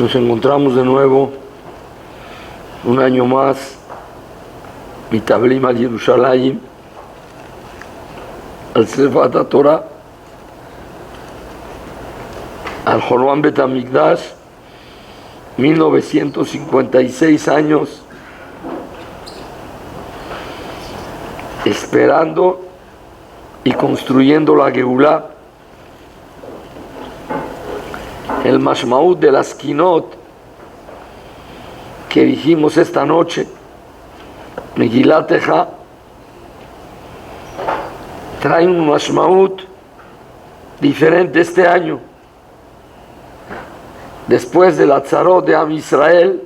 Nos encontramos de nuevo un año más, Mitablim al Yerushalayim, al Sefat Torah, al Jorban Bet Hamikdash, 1956 años, esperando y construyendo la Geulá. El Mashmaut de las Kinot que dijimos esta noche, Megilat Eja, trae un Mashmaut diferente este año. Después del Atzarot de Am Israel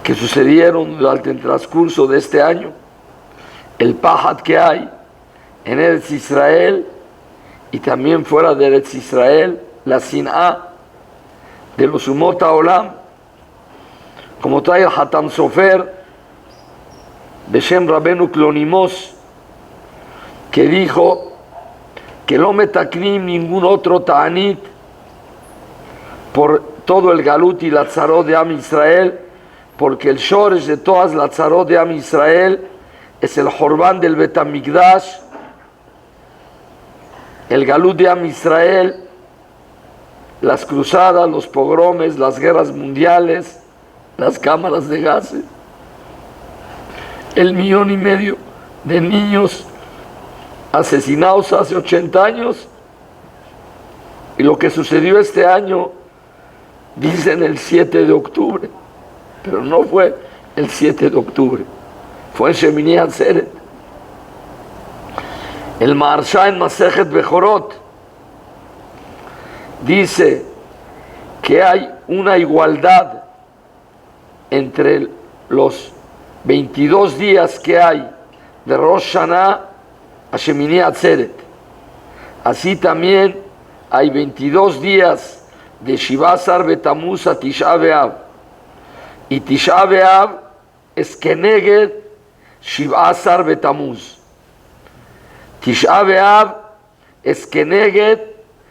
que sucedieron durante el transcurso de este año, el Pajat que hay en Eretz Israel y también fuera de Eretz Israel, la Sin'a de los Umot HaOlam, como trae el Hatam Sofer, Beshem Rabenu Klonimos, que dijo que no metaknim ningún otro ta'anit por todo el Galut y la Tzarot de Am Israel, porque el Shoresh de todas las Tzarot de Am Israel es el Jorban del Bet Hamikdash, el Galut de Am Israel, las cruzadas, los pogromes, las guerras mundiales, las cámaras de gases, el 1,5 millones de niños asesinados hace 80 años, y lo que sucedió este año, dicen el 7 de octubre, pero no fue el 7 de octubre, fue en Shemini Atzeret. El Maharsha en Masejet Bechorot dice que hay una igualdad entre los 22 días que hay de Rosh Hashanah a Shemini Atzeret. Así también hay 22 días de Shivasar Betamuz a Tisha B'Av. Y Tisha B'Av es Keneged Shivasar Betamuz. Tisha B'Av es Keneged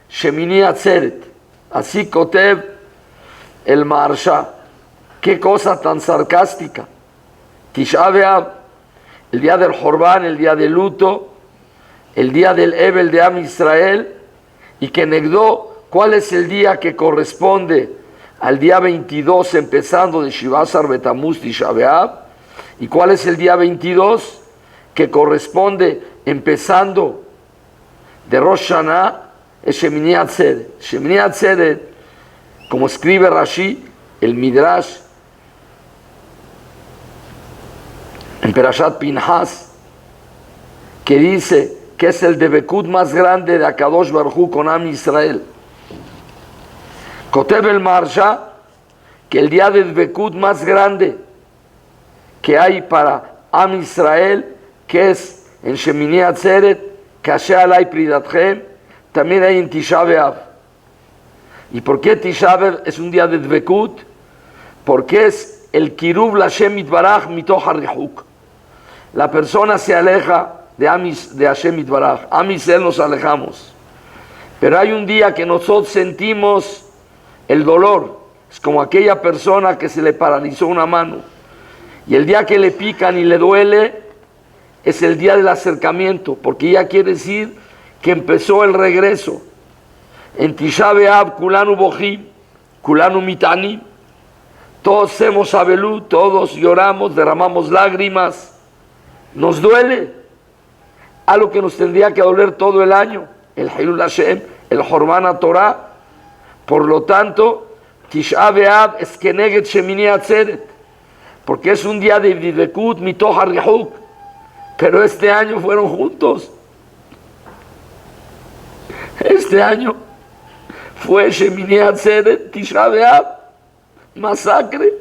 Shemini Atzeret. Así Kotev el Maharsha. Qué cosa tan sarcástica. Tisha B'Av, el día del Jorban, el día del luto, el día del Ebel de Am Israel, y que negó cuál es el día que corresponde al día 22, empezando de Shivasar Betamuz Tisha B'Av, y cuál es el día 22 que corresponde empezando de Rosh Hashanah, es Shemini Atzeret. Shemini Atzeret, como escribe Rashi, el Midrash, en Perashat Pinhas, que dice que es el debekut más grande de Akadosh Baruj Hu con Am Israel. Kotev el Maharsha que el día de debekut más grande que hay para Am Israel, que es en Shemini Atzeret, Kashe alay pridatchem, también hay en Tisha B'Av. ¿Y por qué Tisha B'Av es un día de debekut? Porque es el Kiruv Lashem Yitbarach mitoch harihuk. La persona se aleja de Hashem Yitbarach. Am Israel nos alejamos. Pero hay un día que nosotros sentimos el dolor. Es como aquella persona que se le paralizó una mano. Y el día que le pican y le duele, es el día del acercamiento. Porque ya quiere decir que empezó el regreso. En Tisha B'Av, Kulanu Bohim, Kulanu Mitani. Todos hacemos abelú, todos lloramos, derramamos lágrimas. Nos duele algo que nos tendría que doler todo el año, el Hilul Hashem, el Jorban Torah. Por lo tanto, Tisha B'Av es Keneged Shemini Atzeret, porque es un día de Didekut mitoch harihuk, pero este año fueron juntos. Este año fue Shemini Atzeret, Tisha B'Av, masacre.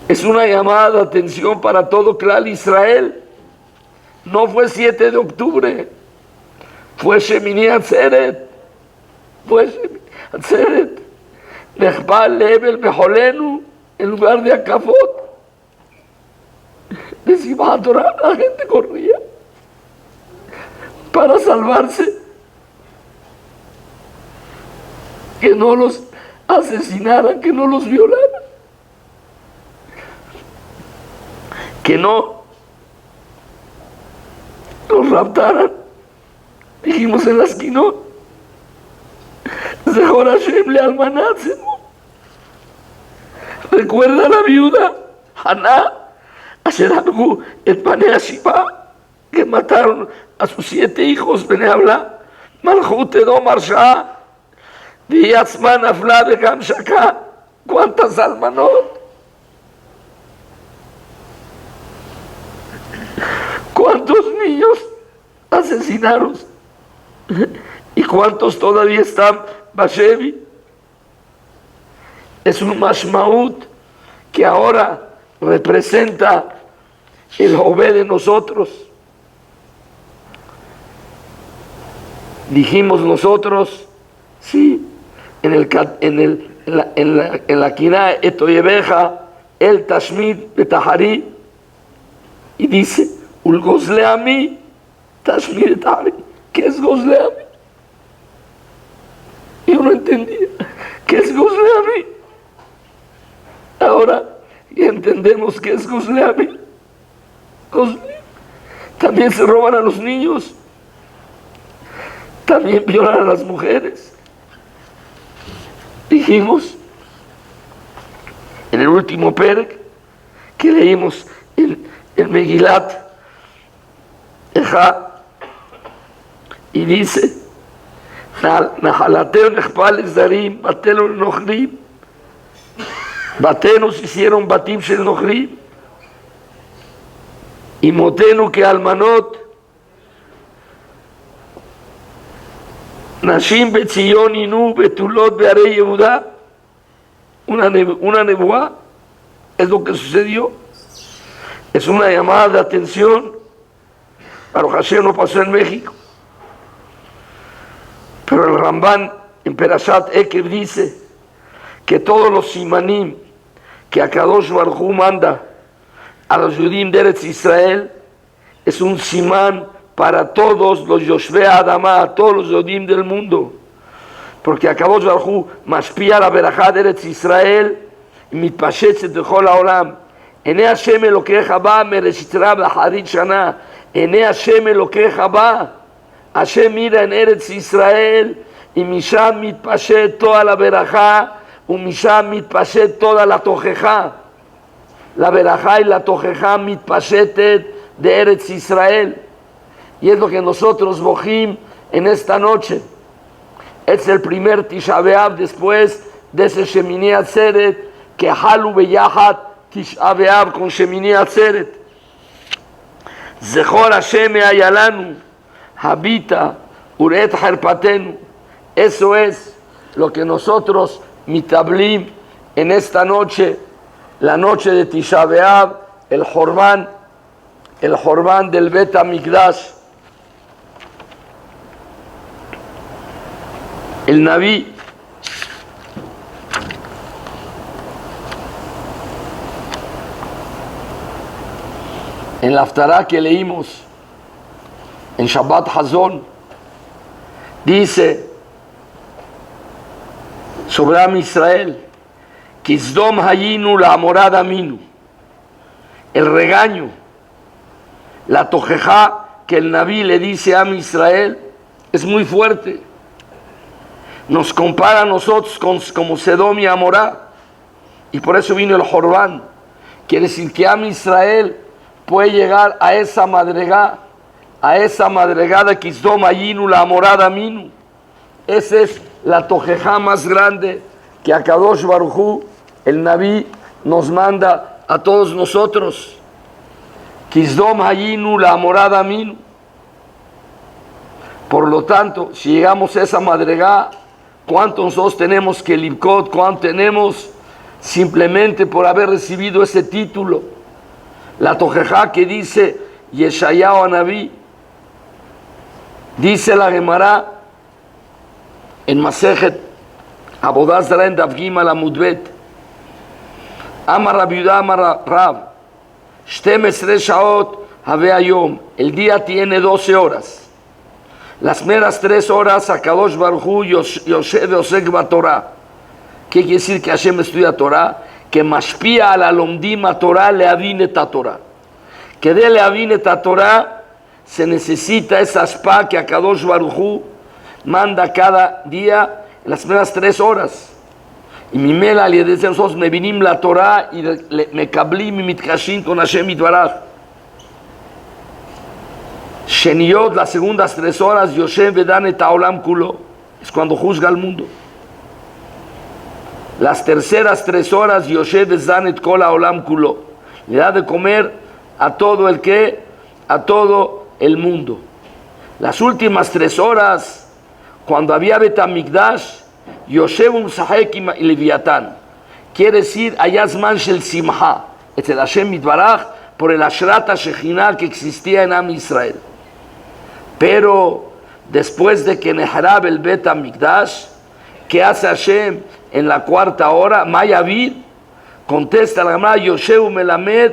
Es una llamada de atención para todo Klal Israel. No fue 7 de octubre, fue Shemini Atzeret. Fue Shemini Atzeret. Nechbal Lebel Beholenu, en lugar de Akafot. De Simchat Torah, la gente corría para salvarse. que no los asesinaran, que no los violaran, que no los raptaran. Dijimos en la esquina, Zehor Hashem le almanátsemo. Recuerda a la viuda Haná, Asher Hargu et Panea Shiva, que mataron a sus 7 hijos. Benehabla, Malchut Edom Marsha, Diatzman Afla Begam Shaka. ¿Cuántas almanot? ¿Cuántos niños asesinaron? ¿Y cuántos todavía están Bashevi? Es un mashmaut que ahora representa el Jové de nosotros. Dijimos nosotros, sí, en la Kina Etoyebeja, el Tashmid Betahari, y dice, Ul Gozleami, Tashmid Betahari. ¿Qué es Gozleami? Yo no entendía. ¿Qué es Gozleami? Ahora ya entendemos qué es Gozleami. También se roban a los niños. También violan a las mujeres. Dijimos en el último perek que leímos en Megilat Ejá, y dice, Nahalateo Nechpal Exarim, Batelo Nochrim, Batenos hicieron Batim Shel Nochrim, y Motenu que Almanot, Nashim Betzion Inu Betulot Bearei Yehuda, una nebuá, es lo que sucedió. Es una llamada de atención. Baruch Hashem no pasó en México. Pero el Ramban en Perashat Ekev dice que todos los simanim que Akadosh Baruj Hu manda a los Yudim de Eretz Israel es un simán para todos los Yoshvei Adama, a todos los Yudim del mundo. Porque Akadosh Baruj Hu mashpia la berajá de Eretz Israel y mitpashetzet bechol haolam. Enei Hashem Elokecha ba mereshit rab laharit shana. Enei Hashem Elokecha ba. Hashem mira en Eretz Israel y Misham mitpashet toda la berajá, y Misham mitpashet toda la tojeja. La berajá y la tojeja mitpashetet de Eretz Israel. Y es lo que nosotros bojim en esta noche. Es el primer Tisha B'Av después de ese Shemini Atzeret, que halu beyahat Tisha B'Av con Shemini Atzeret. Zechor Hashem ayalanu, habita uret harpatenu. Eso es lo que nosotros mitablim en esta noche, la noche de Tisha B'Av, el Jorban del Bet HaMikdash. El Naví en la Haftará que leímos en Shabbat Hazon dice sobre Am Israel, Kizdom Hayinu la morada minu, el regaño, la tojeja que el Naví le dice a Am Israel es muy fuerte. Nos compara a nosotros como Sedom y Amorá, y por eso vino el Jorban. Quiere decir que Am Israel puede llegar a esa madregada de Kizdom Ayinu, la morada Minu. Esa es la tojeja más grande que Akadosh Baruj Hu, el Naví, nos manda a todos nosotros. Kizdom Ayinu, la morada Minu. Por lo tanto, si llegamos a esa madregada, ¿cuánto nosotros tenemos que libkot? ¿Cuánto tenemos simplemente por haber recibido ese título? La tojeja que dice Yeshayahu Anabí, dice la Gemara en Masejet Avodah Zarah en Daf Gimel Amud Bet, Amar Rabbi Yehuda Amar Rav, 12 shaot have hayom, el día tiene 12 horas. Las meras 3 horas, Akadosh Baruj Hu Yoshe Osek Torah. ¿Qué quiere decir que Hashem estudia Torah? Que mashpia a la lomdim a Torah le avinet a Torah. Que de le avinet a Torah se necesita esa aspa que Akadosh Baruj Hu manda cada día en las primeras 3 horas. Y mi mela le dice a nosotros, me vinim la Torah y me kablim y mitkashin con Hashem Yitbaraj. Sheniyot, las segundas 3 horas, Yoshem Vedan et Haolam Kulo, es cuando juzga al mundo. Las terceras 3 horas, Yoshem Vedan et Kol Haolam Kulo, le da de comer a todo el que, a todo el mundo. Las últimas 3 horas, cuando había Betamikdash, Yoshem Sahek y Leviatán, quiere decir Ayazman Shel Simha, es el Hashem Yitbaraj, por el Ashrata Shekhinah que existía en Am Israel. Pero después de que Neharab el Bet HaMikdash, ¿qué hace Hashem en la 4ª hora? Mayavid, contesta la Gemara, Yosheu Melamed,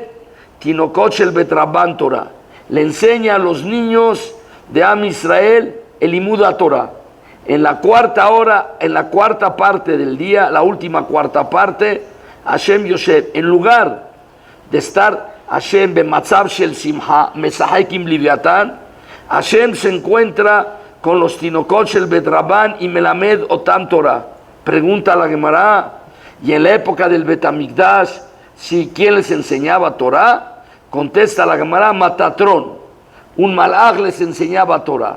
Tinokot Shel Bet Rabban Torah. Le enseña a los niños de Am Israel el Limud Torah. En la 4ª hora, en la 4ª parte del día, la última 4ª parte, Hashem Yosef, en lugar de estar Hashem Bematzab Shel Simha, Mesahekim Liviatán, Hashem se encuentra con los Tinokot Shel Bet Rabban y Melamed Otam Torah. Pregunta a la Gemara, y en la época del Betamikdash, si ¿quién les enseñaba Torah? Contesta la Gemara, Matatrón, un malach les enseñaba Torah.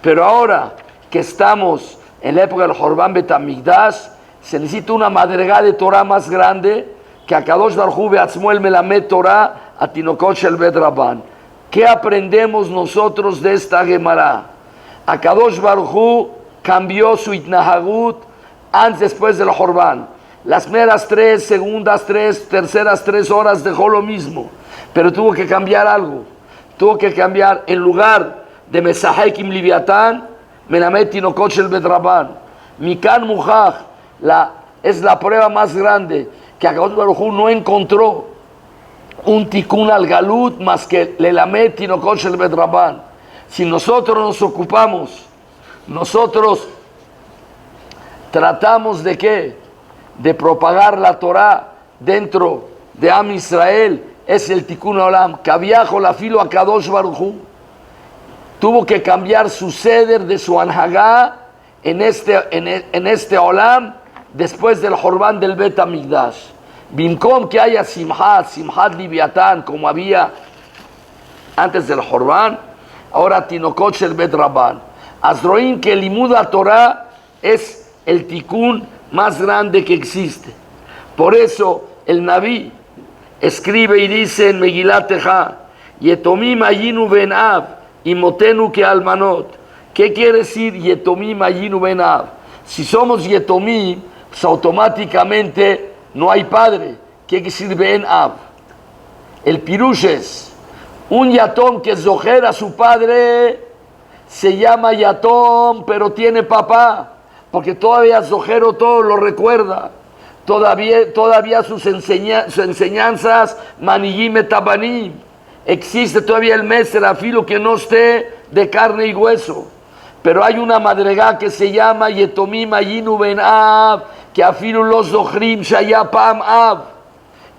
Pero ahora que estamos en la época del Jorban Betamikdash, se necesita una madrigá de Torah más grande que Akadosh Baruj Hu Beatzmo el Melamed Torah a Tinokot Shel Bet Rabban. ¿Qué aprendemos nosotros de esta Gemara? Akadosh Baruj Hu cambió su itnahagut antes después del Jorban. Las primeras 3, segundas 3, terceras 3 horas dejó lo mismo, pero tuvo que cambiar algo. Tuvo que cambiar, en lugar de Mesahekim Liviatán, Melamed Tinokot Shel Bet Rabban. Mikan Mujach es la prueba más grande que Akadosh Baruj Hu no encontró un tikkun al galut más que Lelamed Tinokot Shel Bet Rabban. Si nosotros nos ocupamos, nosotros tratamos de ¿qué? De propagar la Torah dentro de Am Israel, es el tikkun olam. Kaviajo la filo a Kadosh Baruj Hu tuvo que cambiar su ceder de su anhagá en este olam después del Jorban del Bet HaMikdash. Bimkom que haya Simhat Liviatán, como había antes del Jorban, ahora Tinokot Shel Bet Rabban. Azroín que el Limud Torah es el tikkun más grande que existe. Por eso el Naví escribe y dice en Megilat Teja, Yetomim ayinu ben Ab, imotenu que almanot. ¿Qué quiere decir Yetomim ayinu ben Ab? Si somos Yetomim, pues automáticamente no hay padre. ¿Qué quiere decir Ben Ab? El pirush es un yatom que zojer a su padre, se llama yatom, pero tiene papá, porque todavía zojero todo lo recuerda. Todavía sus enseñanzas, maniyim etabanim. Existe todavía el Meser Afilo que no esté de carne y hueso. Pero hay una madregá que se llama Yetomim ayinu ben Ab, que Afilu los zochrim shaya pam Ab.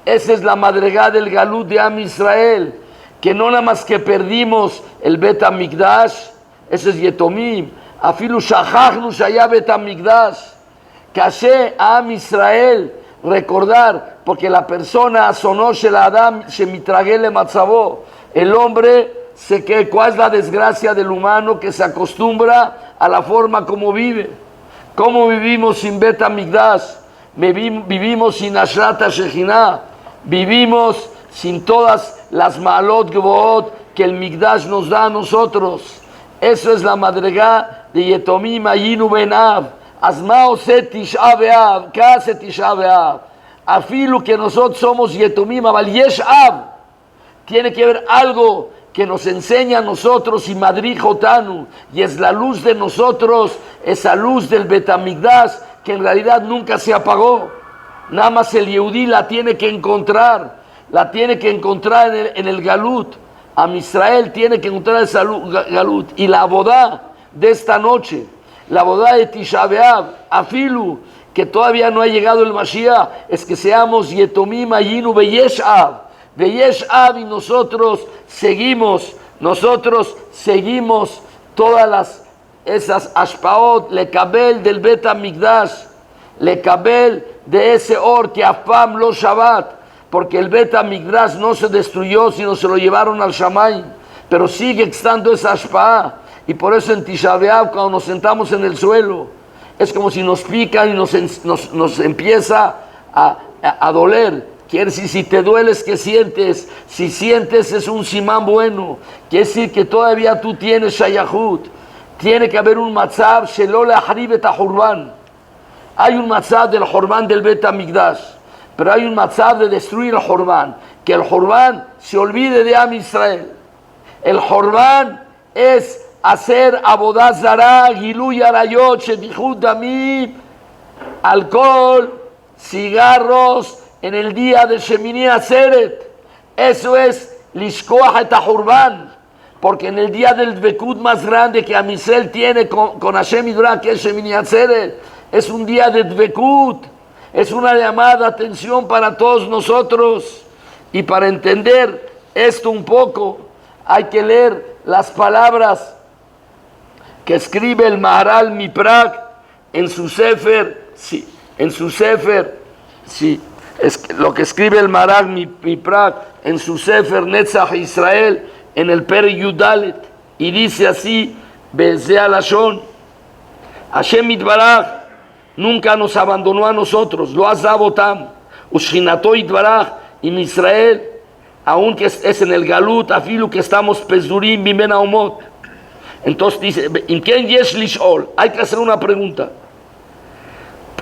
Esa es la madregá del galut de Am Israel, que no nada más que perdimos el Bet HaMikdash, ese es Yetomim. Afilu shachachnu shaya Bet HaMikdash. Kashe a Am Israel recordar, porque la persona sonó shel Adam shemitragel matzavo, el hombre ¿cuál es la desgracia del humano? Que se acostumbra a la forma como vive. ¿Cómo vivimos sin Bet HaMikdash? Vivimos sin Ashrata Shekhinah, vivimos sin todas las Maalot Gvoot que el Mikdash nos da a nosotros. Eso es la madregá de Yetomim ayinu ben Ab. Asma ose Tisha B'Av. ¿Qué hace Tisha B'Av? Afilu que nosotros somos Yetomim, Aval Yesh Ab. Tiene que haber algo que nos enseña a nosotros y Madrid Jotanu, y es la luz de nosotros, esa luz del Bet HaMikdash que en realidad nunca se apagó. Nada más el Yehudí la tiene que encontrar en el Galut. Am Israel tiene que encontrar esa galut, y la abodá de esta noche, la boda de Tisha B'Av, Afilu, que todavía no ha llegado el Mashiach, es que seamos Yetomim Ayinu Beyesh Av, y nosotros seguimos todas esas Ashpaot, Lekabel del Bet HaMikdash, Lekabel de ese Or que Afam lo Shabbat, porque el Bet HaMikdash no se destruyó, sino se lo llevaron al Shamayim, pero sigue estando esa Ashpah, y por eso en Tisha B'Av, cuando nos sentamos en el suelo, es como si nos pican y nos empieza a doler. Quiere decir, si te dueles, ¿qué sientes? Si sientes, es un simán bueno. Quiere decir que todavía tú tienes shayahut. Tiene que haber un matzab, shelo le'ahrib et ha'hurban. Hay un matzab del Horban del Bet HaMikdash, pero hay un matzab de destruir el Horban. Que el Horban se olvide de Am Israel. El Horban es hacer abodah zará, giluy arayot, shedichut damim, alcohol, cigarros, en el día de Shemini Atzeret. Eso es lishkoach et ha'hurban, porque en el día del Dvekut más grande que Amisel tiene con Hashem Yidrach, que es Shemini Atzeret, es un día de Dvekut, es una llamada de atención para todos nosotros. Y para entender esto un poco, hay que leer las palabras que escribe el Maharal Miprak en su Sefer, es lo que escribe el Maharal Miprak en su Sefer Netzach Israel, en el Per Yudalet, y dice así: Bezeh Lashon, Hashem Yitbaraj nunca nos abandonó a nosotros, lo azabotam, Ushchinato Yitbaraj, y Israel, aunque es en el Galut, afilu que estamos Pezurim Bimen Haomot. Entonces dice, ¿en quién yesh lishol? Hay que hacer una pregunta.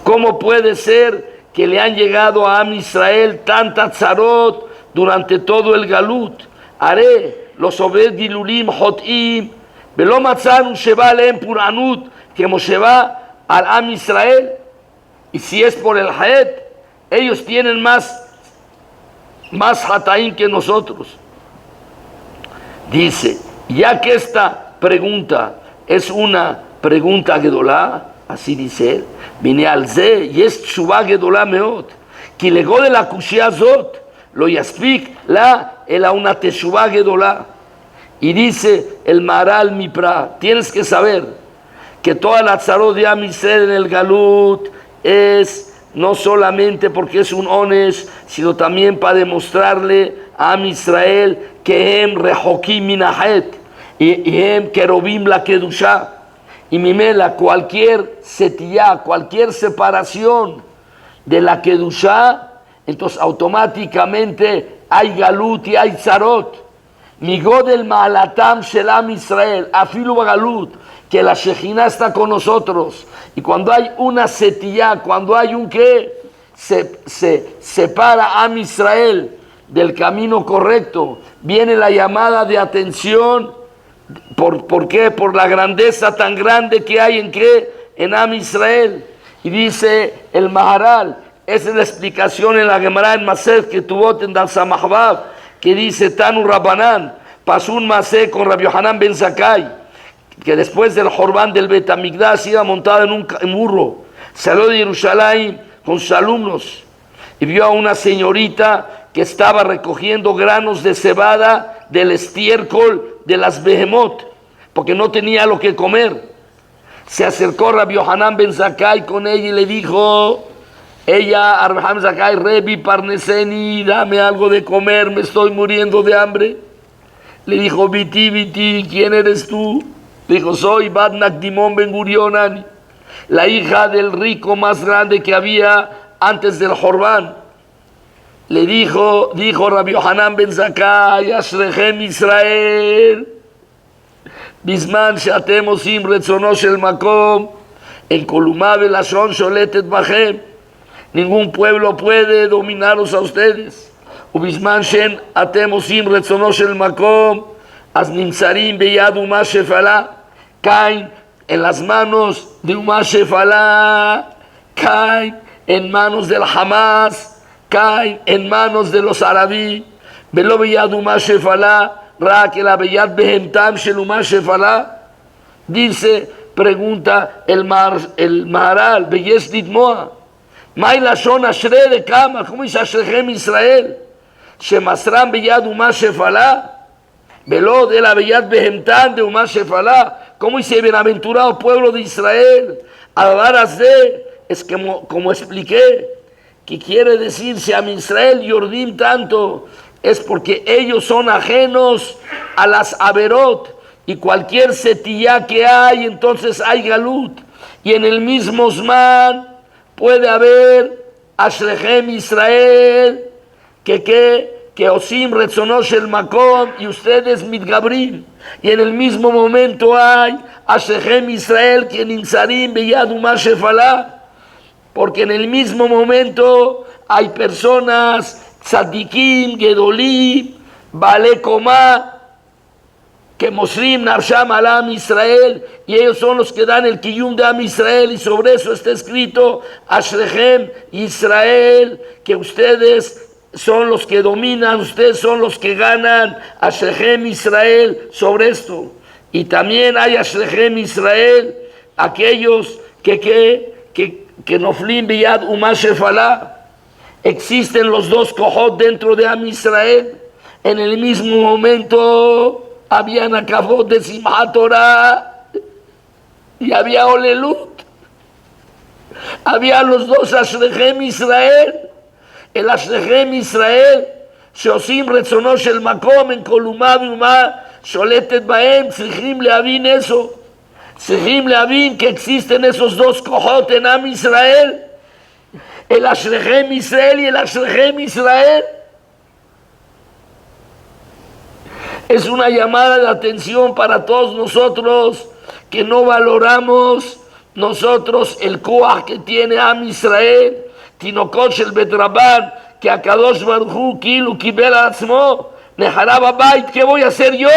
¿Cómo puede ser que le han llegado a Am Israel tanta tzarot durante todo el Galut? Haré los obed gilulim hotim, velo matzanu sheba aleem puranut, como sheba al Am Israel. Y si es por el het, ellos tienen más hataim que nosotros. Dice, ya que esta pregunta es una pregunta gedolá, así dice él, vine al ze, y es tshuva gedolá meot, ki legó de la kushia zot, lo yaspik la, ela una teshuva gedolá. Y dice el Maharal Mipra, tienes que saber que toda la tzarot de Am Israel en el Galut es no solamente porque es un ones, sino también para demostrarle a Am Israel que hem rehokim minahet, y hem kerobim la kedusha, y mimela cualquier setiyá, cualquier separación de la kedusha, entonces automáticamente hay galut y hay tzarot. Migodel ma'alatam shel Am Israel, afilu galut, que la Shejina está con nosotros. Y cuando hay una setiyá, cuando hay un que se separa a Am Israel del camino correcto, viene la llamada de atención. ¿Por qué? Por la grandeza tan grande que hay en Am Israel. Y dice el Maharal, esa es la explicación en la Gemara en Masech que tuvo en Dal Samahbab, que dice Tanu Rabbanan, pasó un Masech con Rabbi Yohanan ben Zakkai, que después del Horban del Bet HaMikdash iba montado en un burro, salió de Jerusalén con sus alumnos y vio a una señorita que estaba recogiendo granos de cebada del estiércol de las Behemot, porque no tenía lo que comer. Se acercó Rabbi Yohanan ben Zakkai con ella y le dijo, ella a Rabbi Yohanan ben Zakkai, Rebi Parneseni, dame algo de comer, me estoy muriendo de hambre. Le dijo, Viti, ¿quién eres tú? Le dijo, soy Bat Nakdimon Ben Gurion, la hija del rico más grande que había antes del Horban. Le dijo Rabbi Yohanan ben Zakkai, Ashrechem Israel, Bisman she'atem osim retzono shel makom, en kolumá velashon sholetet bachem. Ningún pueblo puede dominaros a ustedes. Ubisman she'atem osim retzono shel makom, as nimsarim beyad umah shefalá, caen en las manos de umah shefalá, caen en manos del Hamas, caen en manos de los árabes. Velo beyad umah shefalá, ra que la beyad behemtam shel umah shefalá, Dice, pregunta el Maharal, Beyesh Ditmoa, May Lashon Ashre de Kama, ¿cómo dice Ashrechem Israel? Shemasram Beyad Uma Shefalá, Velod el Abeyad Behemtan de Uma Shefalá, ¿cómo dice bienaventurado pueblo de Israel? Alvaras de, es que como expliqué, que quiere decir si a Israel Yordim tanto, es porque ellos son ajenos a las Averot, y cualquier setillá que hay, entonces hay galut. Y en el mismo Zman puede haber Ashrechem Israel, que Osim Retzonosh el Makom, y ustedes Mitgabrim. Y en el mismo momento hay Ashrechem Israel, que Nimsarim Beyad Uma Shefalá, porque en el mismo momento hay personas, Tzadikim, Gedolim, Bale Komá, que Mosrim Narsham Alam Israel, y ellos son los que dan el Kiyum de Am Israel, y sobre eso está escrito Ashrechem Israel, que ustedes son los que dominan, ustedes son los que ganan, Ashrechem Israel, sobre esto. Y también hay Ashrechem Israel, aquellos que Noflim Biyad Uma Shefalá. Existen los dos Kohot dentro de Am Israel. En el mismo momento habían acabado de Simchat Torah y había Olelut. Había los dos Ashrechem Israel. El Ashrechem Israel, Sheosim Retzonosh el Makom, en Kolumá Biumá, Sholetet Baem, Tzrichim Leavin eso. Tzrichim Leavin que existen esos dos Kohot en Am Israel. El Ashrechem Israel y el Ashrechem Israel. Es una llamada de atención para todos nosotros que no valoramos nosotros el koach que tiene Am Israel, Tinokot shel Bet Rabban, que Akadosh Baruch Hu kilu kibel al atzmo, Neharab Habayit, ¿qué voy a hacer yo?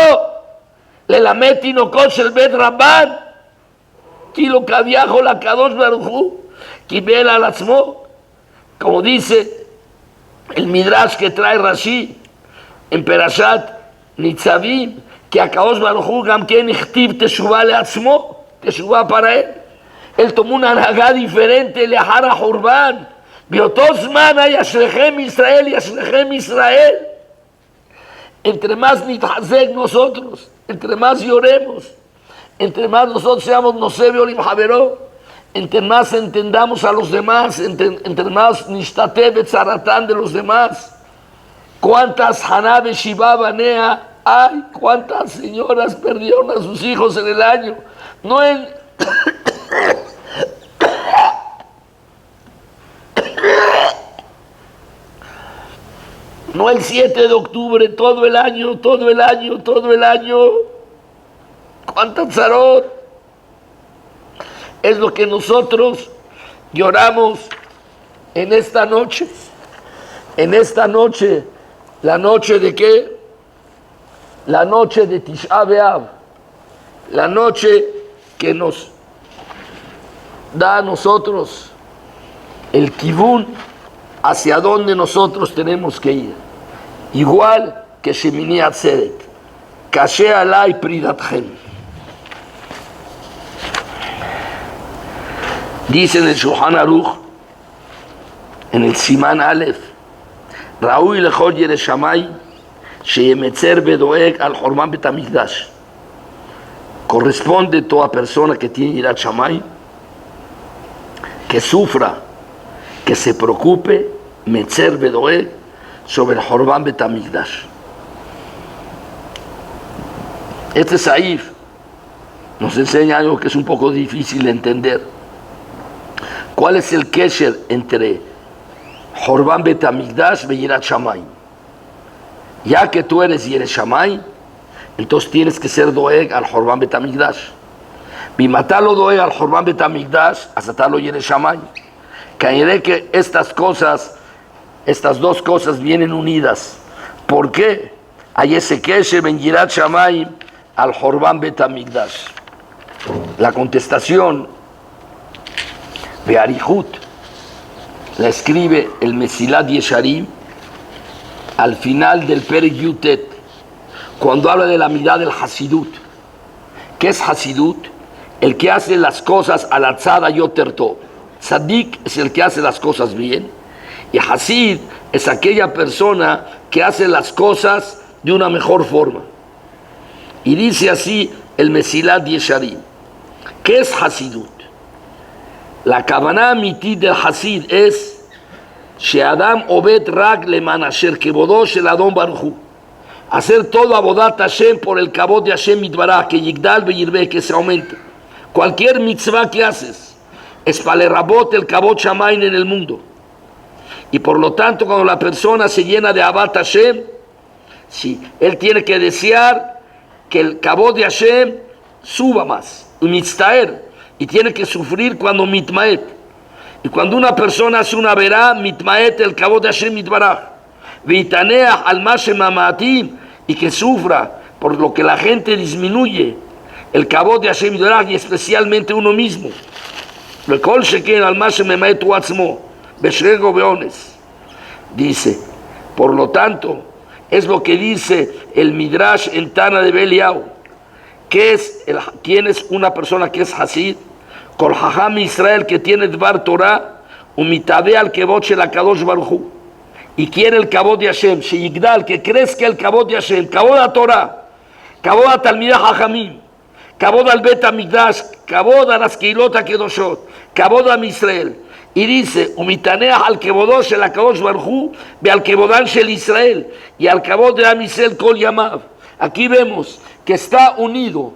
Le lamet Tinokot shel Bet Rabban, kilu kaviajo la Akadosh Baruch Hu kibel al atzmo, como dice el Midrash que trae Rashi en Perashat Nitzavim, que Akadosh Baruch Hu gam ken ichtiv teshuvah leatzmo, teshuvah para él. Él tomó una anagá diferente, lehara Hurban. Biotosman hay Ashrechem Israel y Ashrechem Israel. Entre más nitazek nosotros, entre más lloremos, entre más nosotros seamos nosebe olim haveró, entre más entendamos a los demás, entre más nishtate betzaratán de los demás. ¿Cuántas Hanabe Shiva Banea hay? ¿Cuántas señoras perdieron a sus hijos en el año? No en no el 7 de octubre, todo el año. ¿Cuántas zarot? Es lo que nosotros lloramos en esta noche. En esta noche, ¿la noche de qué? La noche de Tisha B'Av, la noche que nos da a nosotros el kivun hacia donde nosotros tenemos que ir. Igual que Shemini Atzeret, Kashe alay pridatchem. Dice en el Shulchan Aruch, en el Siman Aleph, Raúl lechol yere Shamay, sheyemetzer bedoeg al Horban Bet HaMikdash. Corresponde toda persona que tiene Yirat Shamay, que sufra, que se preocupe, metzer bedoeg, sobre el Horban Bet HaMikdash. Este Saif nos enseña algo que es un poco difícil de entender. ¿Cuál es el kesher entre Horban Bet HaMikdash y Yirat Shamay? Ya que tú eres Yirat Shamay, entonces tienes que ser doeg al Horban Bet HaMikdash. Bimatalo doeg al Horban Bet HaMikdash, asatalo Yirat Shamay. Caeré que estas dos cosas vienen unidas. ¿Por qué? Hay ese kesher en Yirat Shamay al Horban Bet HaMikdash. La contestación de Arihut la escribe el Mesilat Yesharim al final del Perek Yutet, cuando habla de la mirada del Hasidut. ¿Qué es Hasidut? el que hace las cosas al atzada yoter tov. Tzadik es el que hace las cosas bien. Y Hasid es aquella persona que hace las cosas de una mejor forma. Y dice así el Mesilat Yesharim. ¿Qué es Hasidut? La Kavanah Amitit del Hasid es She'adam Obed Rak Leman Asher Kevodo Shel Adon Baruch Hu. Hacer todo Abodat Hashem por el Kabod de Hashem Mitbaraj, que Yigdal Beyirbe, que se aumente. Cualquier mitzvah que haces es para el Rabot el Kabod Shamain en el mundo. Y por lo tanto, cuando la persona se llena de Abat Hashem, sí, él tiene que desear que el Kabod de Hashem suba más, y tiene que sufrir cuando mitmaet. Y cuando una persona hace una verá, mitmaet el Kabod de Hashem mitbaraj, vitaneah al mashem amatim, y que sufra por lo que la gente disminuye el Kabod de Hashem mitbaraj, y especialmente uno mismo. Lekol sheken al mashem amaet u atzmo, beshrego beones. Dice, por lo tanto, es lo que dice el Midrash en Tana de Beliau. ¿Quién es una persona que es Hasid? Kol Hajam Israel, que tiene Dvar Torah, umitade al Kevod shel HaKadosh Baruch Hu, y quiere el Kavod de Hashem, Sheyigdal, que crezca el Kavod de Hashem, Kavod a Torah, Kavod a Talmidei Hajamim, Kavod al Bet HaMikdash, Kavod a las Keilot HaKedoshot, Kavod a Israel. Y dice, umitaneah al Kevodosh shel HaKadosh Baruch Hu, ve al Kevodan shel Israel, y al Kavod de Am Israel Kol Yamav. Aquí vemos que está unido,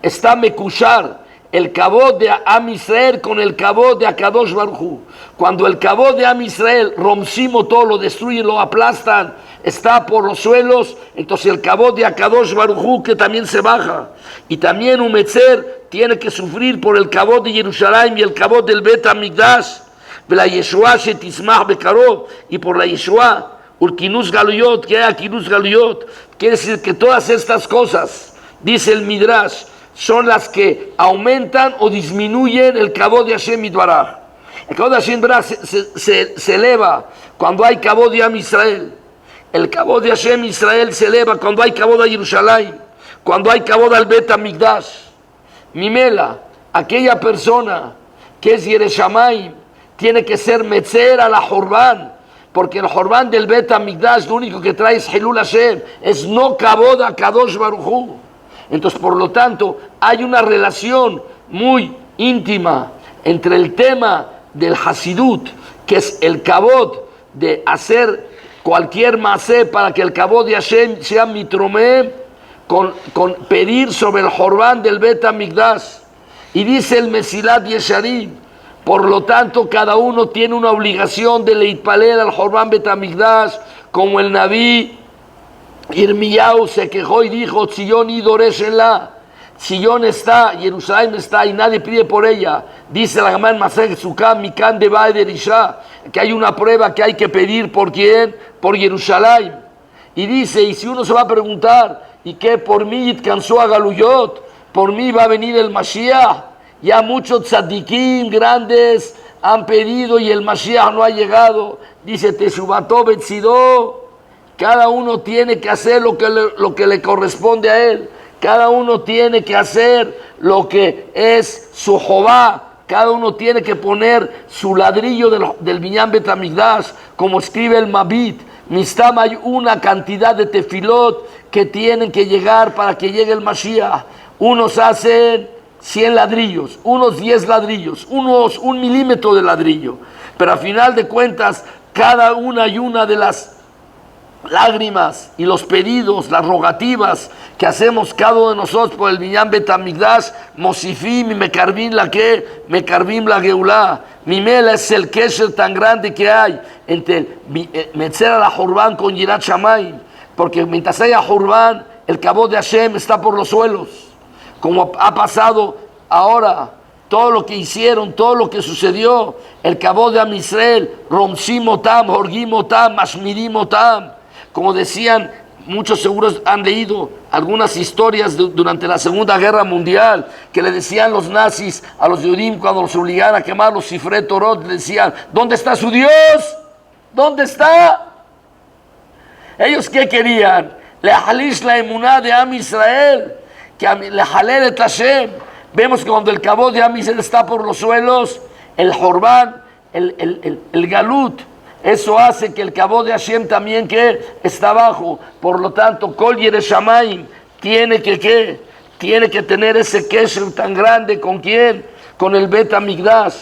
está mekushar, el Kabod de Am Israel con el Kabod de Akadosh Baruch Hu. Cuando el Kabod de Am Israel romcimo todo, lo destruyen, lo aplastan, está por los suelos, entonces el Kabod de Akadosh Baruch Hu que también se baja. Y también Umetzer tiene que sufrir por el Kabod de Jerusalén y el Kabod del Bet HaMikdash, la Yeshua shetismach bekarov, y por la Yeshua Urkinus Galuyot, que haya Kinus Galuyot. Quiere decir que todas estas cosas, dice el Midrash, son las que aumentan o disminuyen el Kabod de Hashem Yitbaraj. El Kabod de Hashem Yitbaraj se eleva cuando hay Kabod de Am Israel. El Kabod de Hashem Israel se eleva cuando hay Kabod de Jerusalén, cuando hay Kabod al Bet HaMikdash. Mimela, aquella persona que es Yerushalayim, tiene que ser Metzer a la Jorban, porque el Jorban del Bet HaMikdash lo único que trae es Hilul Hashem, es no Kabod a Kadosh Baruch Hu. Entonces, por lo tanto, hay una relación muy íntima entre el tema del Hasidut, que es el Kabod de hacer cualquier masé para que el Kabod de Hashem sea mitromé, con pedir sobre el Jorban del Bet HaMikdash. Y dice el Mesilat Yesharim, por lo tanto, cada uno tiene una obligación de leitpaler al Jorban Bet HaMikdash, como el Naví Irmiyahu se quejó y dijo, Sion y Doreshenla, Sion está, Jerusalén está y nadie pide por ella. Dice la Gemara en Masej Sukkah, Mikan de Baeder Isha, que hay una prueba que hay que pedir por quién, por Jerusalén. Y dice, y si uno se va a preguntar, ¿y qué? Por mí cansó a Galuyot, por mí va a venir el Mashiach. Ya muchos tzadikim grandes han pedido y el Mashiach no ha llegado. Dice, Teshuvató Betzidó. Cada uno tiene que hacer lo que le corresponde a él. Cada uno tiene que hacer lo que es su Jobá. Cada uno tiene que poner su ladrillo del Binyan Bet HaMikdash, como escribe el Mabit. Mistam, hay una cantidad de tefilot que tienen que llegar para que llegue el Mashiach. Unos hacen 100 ladrillos, unos 10 ladrillos, unos 1 milímetro de ladrillo. Pero a final de cuentas, cada una y una de las lágrimas y los pedidos, las rogativas que hacemos cada uno de nosotros por el Binyan Bet HaMikdash, Mosifim y Mekarvim la Geulá. Mimela es el kesher tan grande que hay entre Metzer a la Jorban con Yirat Shamayim, porque mientras haya Jorban, el Kabod de Hashem está por los suelos, como ha pasado ahora. Todo lo que hicieron, todo lo que sucedió, el Kabod de Am Israel, Romsim Otam, Horgim Otam, Mashmirim Otam. Como decían, muchos seguros han leído algunas historias durante la Segunda Guerra Mundial, que le decían los nazis a los Yudim cuando los obligaban a quemar los Sifrei Torot, le decían, ¿dónde está su Dios? ¿Dónde está? ¿Ellos qué querían? Le halish la emuná de Am Israel, que le halel et Hashem, Vemos que cuando el Kabod de Am Israel está por los suelos, el Jorbán, el Galut, eso hace que el Kabod de Hashem también que está abajo. Por lo tanto, Kol Yere Shamayim tiene que tener ese kesher tan grande. ¿Con quién? Con el Bet HaMikdash.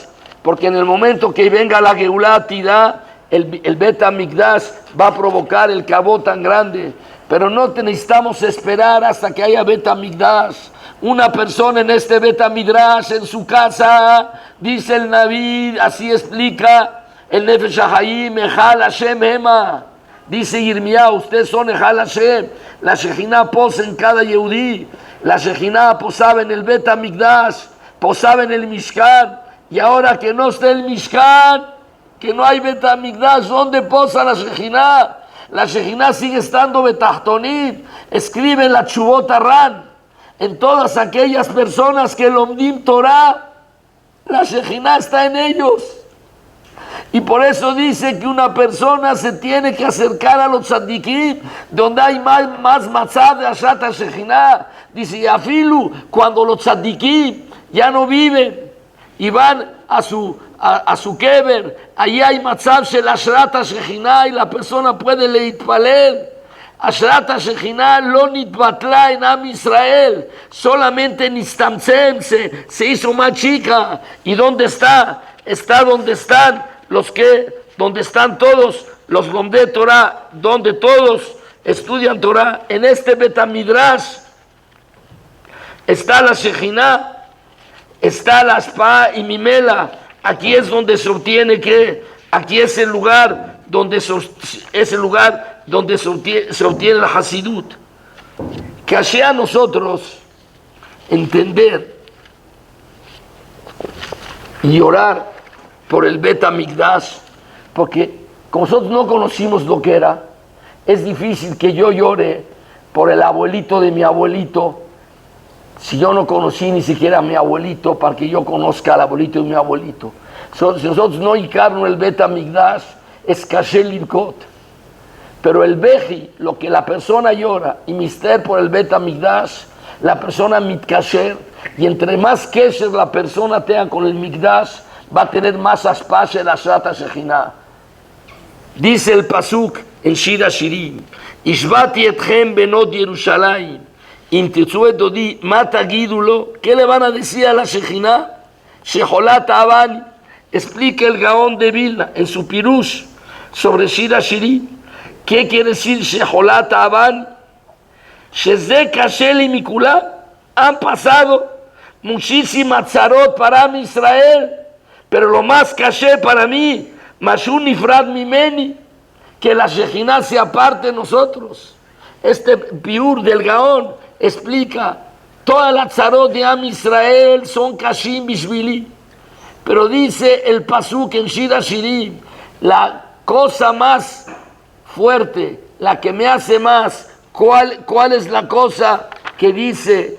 Porque en el momento que venga la Geulah Tidá, el Bet HaMikdash va a provocar el Kabod tan grande. Pero no necesitamos esperar hasta que haya Bet HaMikdash. Una persona en este Bet HaMidrash, en su casa, dice el Naví, así explica el Nefesh HaHaim, Ejal Hashem Hema. Dice Yirmiyah, ustedes son Ejal Hashem. La Shejinah posa en cada Yehudí. La Shejinah posaba en el Bet HaMikdash, posaba en el Mishkan. Y ahora que no está el Mishkan, que no hay Bet HaMikdash, ¿dónde posa la Shejinah? La Shejinah sigue estando Betachtonit. Escribe la Tshuvot Arran. En todas aquellas personas que lomdim Torah, la Shejinah está en ellos. Y por eso dice que una persona se tiene que acercar a los tzadikim, donde hay más matzah de Ashat HaShejinah. Dice, y afilu, cuando los tzadikim ya no viven y van a su kever, allí hay matzah shel Ashat HaShejinah y la persona puede leitpalel. Ashat HaShejinah lo nitbatla en Am Israel, solamente nistamtzem se hizo más chica. ¿Y dónde está? Está donde están donde están todos los Gomdei Torah, donde todos estudian Torah. En este Bet HaMidrash está la Shejinah, está la Aspa y Mimela. Aquí es donde se obtiene aquí es el lugar donde se obtiene la Hasidut. Que así a nosotros entender y orar por el Bet HaMikdash, porque como nosotros no conocimos lo que era, es difícil que yo llore por el abuelito de mi abuelito, si yo no conocí ni siquiera a mi abuelito, para que yo conozca al abuelito de mi abuelito. Si nosotros no encarnamos el Bet HaMikdash, es Kasher Lirkot. Pero el Beji, lo que la persona llora, y mister por el Bet HaMikdash, la persona mitkasher, y entre más kesher la persona tenga con el Mikdash, va a tener más aspash el Ashat HaShejinah. Dice el Pasuk en Shir HaShirim, Ishvati etchem benot Yerushalayim, im tirtzu et dodi, ma tagidu lo, ¿qué le van a decir a la Shejinah? Sheholat Avani. Explica el Gaón de Vilna en su Pirush sobre Shir HaShirim. ¿Qué quiere decir Sheholat Avani? Sheze Kasher li mikulam. Han pasado muchísimas tzarot para Am Israel, pero lo más caché para mí, Mashun Nifrad Mimeni, que la Shejinah se aparte de nosotros. Este Piur del Gaón explica, todas las tzarot de Am Israel son Kashim Bishvili, pero dice el Pasuk en Shir HaShirim, la cosa más fuerte, la que me hace más, ¿cuál es la cosa que dice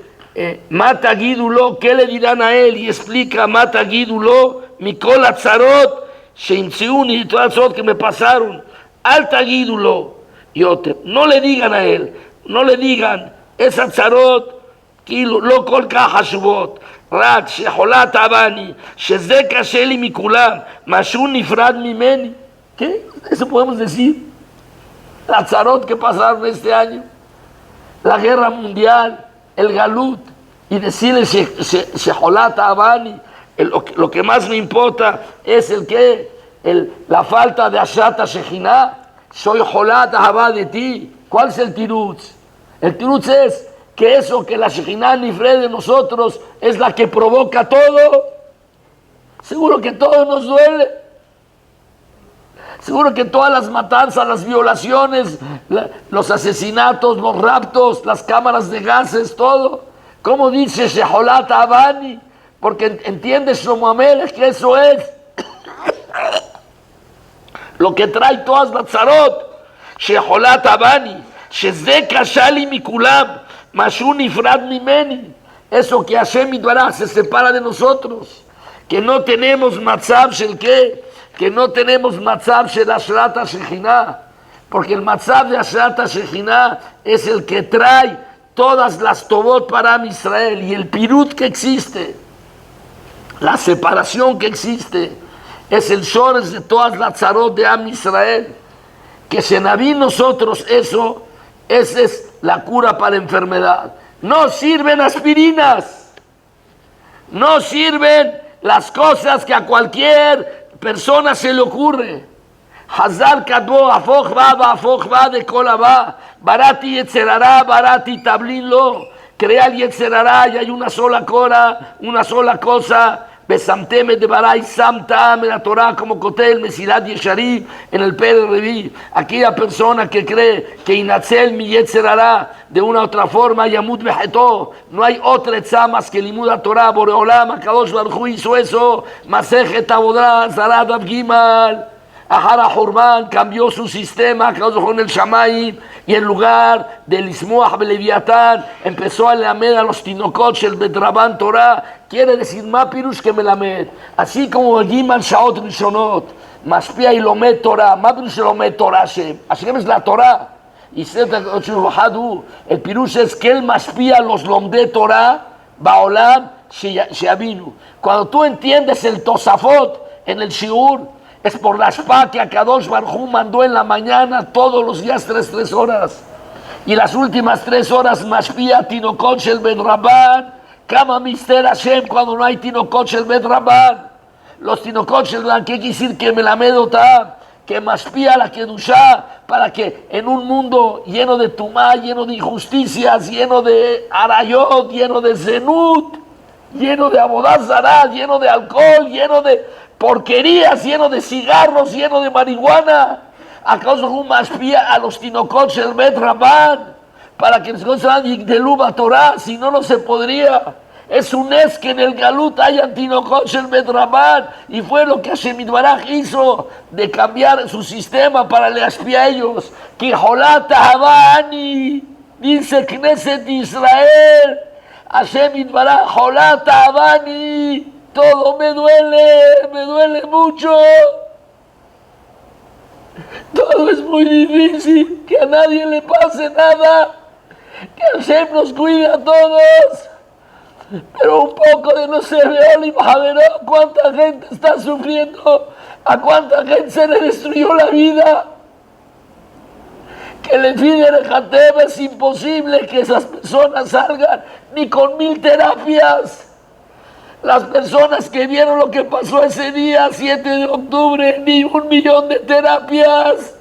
Mata Gidulo? ¿Qué le dirán a él? Y explica Mata Gidulo, Mikol Atzarot, Sheimtziuni, y todas las cosas que me pasaron. Alta Gidulo, Yoter. No le digan a él, no le digan, es Atzarot, Lo Kol Kahashubot, Rak, Sheholat Avani, Sheze Kasher li mikulam, Mashun Nifrad Mimeni. ¿Qué? Eso podemos decir. La Atzarot que pasaron este año, la guerra mundial, el Galut, y decirle Sheholat Avani, lo que más me importa es la falta de Ashat HaShejinah. Soy Holat Ahavá de ti. ¿Cuál es el tirutz? El tirutz es que eso que la Shejinah Nifre de nosotros es la que provoca todo. Seguro que todo nos duele. Seguro que todas las matanzas, las violaciones, los asesinatos, los raptos, las cámaras de gases, todo. ¿Cómo dice Sheholat Avani? Porque entiende Shlomo HaMelech que eso es lo que trae todas las tzarot. Sheholat Avani, Sheze Kasher li mikulam, Mashun Nifrad Mimeni. Eso que Hashem Yitbaraj se separa de nosotros. Que no tenemos matzab shel qué, que no tenemos matzab shel Ashat HaShejinah, porque el matzab de Ashat HaShejinah es el que trae todas las Tobot para Am Israel y el pirut que existe, la separación que existe, es el shores de todas las tzarot de Am Israel. Que se naví nosotros eso, esa es la cura para enfermedad. No sirven aspirinas, no sirven las cosas que a cualquier persona se le ocurre. Hazar kadbo afoch va de kolaba, barati yetzerará, barati tablin lo. Crea el yetzerará y hay una sola cosa. Besamteme de Baray Samtam en la Torah como Kotel Mesilat Yesharim en el Pere Reví. Aquella persona que cree que Inatzel mi Yetzerará de una otra forma, Yamut Bejeto, no hay otra etzá más que Limuda Torah, Boreolam, Akadosh Baruj Hu hizo eso, Masejet Abodá, Zarat Abgimal. Ahara Horban cambió su sistema con el Shamayim y en lugar del Ismuach Beleviatán empezó a lamer a los Tinokot el Betraban Torah. Quiere decir Mapirush que me lamed. Así como Giman Shaot Rishonot, Maspia y Lomet Torah, Mapirush Lomet Torah Hashem. Hashem es la Torah. Y el Pirush es que él Maspia los Lomde Torah, Baolam, Sheabinu. Cuando tú entiendes el Tosafot en el Shiur, es por la shpa que Akadosh Baruj Hu mandó en la mañana todos los días 3 horas. Y las últimas 3 horas Mashpia Tinokot Shel Ben Rabban. Kama Mister Hashem cuando no hay Tinokot Shel Ben Rabban. Los Tinokot Shel Ben, ¿qué quiere decir? Que Melamedotam, que Mashpia la Kedushá, para que en un mundo lleno de tumá, lleno de injusticias, lleno de arayot, lleno de zenut, lleno de abodazará, lleno de alcohol, lleno de porquerías, lleno de cigarros, lleno de marihuana, acaso un maspía a los Tinokot Shel Bet Rabban, para que les conozcan Yigdelu Torah, si no, no se podría. Es un es que en el Galut hayan Tinokot Shel Bet Rabban, y fue lo que Hashem Yitbaraj hizo, de cambiar su sistema para le aspía a ellos. Que Jolat Ahavani, dice Knesset Israel, Hashem Yitbaraj, Jolat Ahavani, todo me duele mucho. Todo es muy difícil, que a nadie le pase nada, que Hashem nos cuide a todos. Pero un poco de no se ve, cuánta gente está sufriendo, a cuánta gente se le destruyó la vida. Que le piden el Hatem, es imposible que esas personas salgan ni con 1000 terapias. Las personas que vieron lo que pasó ese día, 7 de octubre, ni 1 millón de terapias.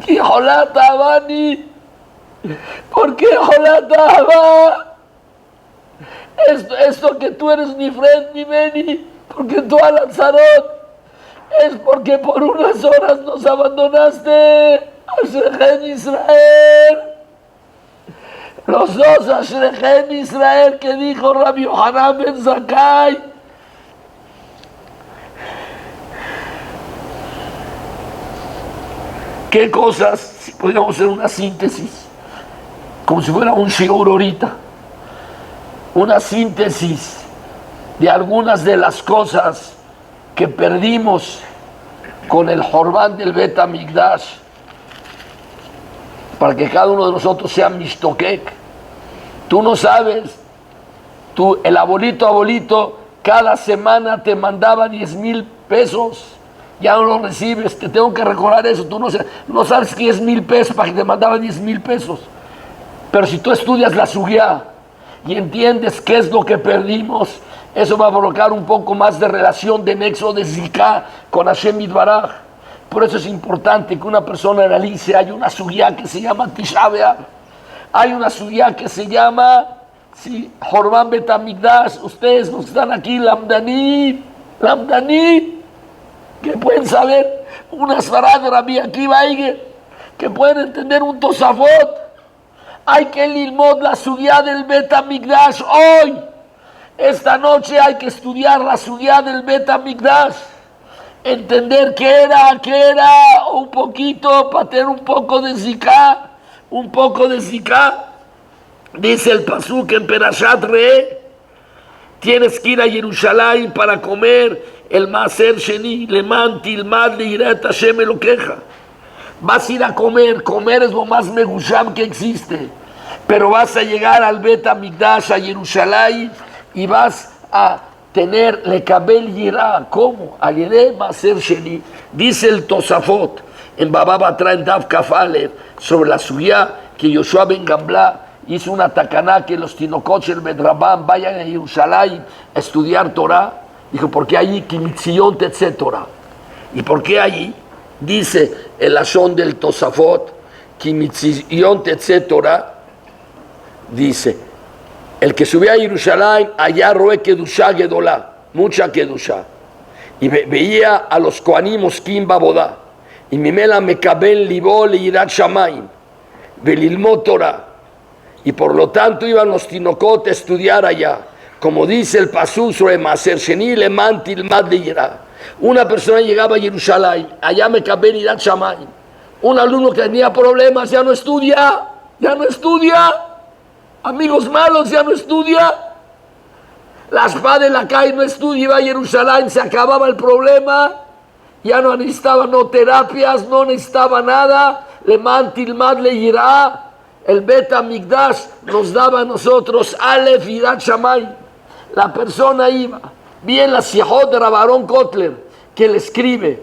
Y Jolata Abani, ¿por qué Jolata Abba? Esto que tú eres ni Fred ni Benny, porque tú a Lanzarot, es porque por unas horas nos abandonaste. Ashrechem Israel. Los dos Ashrechem Israel que dijo Rabbi Yohanan ben Zakkai. ¿Qué cosas? Si podríamos hacer una síntesis, como si fuera un shiur ahorita, una síntesis de algunas de las cosas que perdimos con el Jorbán del Bet HaMikdash, para que cada uno de nosotros sea mishtokek. Tú no sabes, el abuelito, cada semana te mandaba 10,000 pesos, ya no lo recibes, te tengo que recordar eso. Tú no sabes que es 1,000 pesos para que te mandaba 10,000 pesos. Pero si tú estudias la sugya y entiendes qué es lo que perdimos, eso va a provocar un poco más de relación, de nexo, de zika con Hashem Yitbaraj. Por eso es importante que una persona analice. Hay una sugya que se llama Tisha B'Av, hay una sugya que se llama Jorbán Bet HaMikdash. Ustedes los que están aquí, Lamdaní, que pueden saber una Svará de Rabbi Akiva Eiger, que pueden entender un Tosafot. Hay que lilmod la sugya del Bet HaMikdash hoy. Esta noche hay que estudiar la sugya del Bet HaMikdash. Entender qué era, un poquito, para tener un poco de zika. Dice el pasuk en Perashat Re, tienes que ir a Jerusalén para comer el Maaser Sheni, Leman Tilmad Leirat Hashem Elokeja. Vas a ir a comer es lo más megusham que existe. pero vas a llegar al Bet Hamikdash, a Jerusalén, y vas a tener Lekabel Yirah. ¿Cómo? Ayedeh Maser Sheni. Dice el Tosafot en Baba Batra en Dav Kafalev sobre la suya que Yoshua ben Gamla hizo una takaná que los tinokot del Bedrabán vayan a Jerusalén a estudiar Torah. Dijo, ¿por qué allí? Kimitzion Tetze Torah. ¿Y por qué allí? Dice el Ashon del Tosafot, Kimitzion Tetze Torah, dice, el que subía a Jerusalén, allá roe Kedushá Gedolá, mucha Kedushá. Y veía a los Kohanim Oskim Babodá. Y Mimela Mekabel Libó Leirat Shamayim, Belilmot Torah. Y por lo tanto iban los tinokot a estudiar allá. Como dice el pasú sobre Maser Sheni Leman Tilmad Leirah. Una persona llegaba a Jerusalén, allá Mekabel Leirat Shamayim. Un alumno que tenía problemas ya no estudia, amigos malos ya no estudia. La espada de la calle no estudia, iba a Jerusalén, se acababa el problema. Ya no necesitaba no terapias, no necesitaba nada. Leman Tilmad Leirah. El Bet Hamikdash nos daba a nosotros Aleph Yirat Shamayim. La persona iba. Bien la Sijot de Rabarón Kotler, que le escribe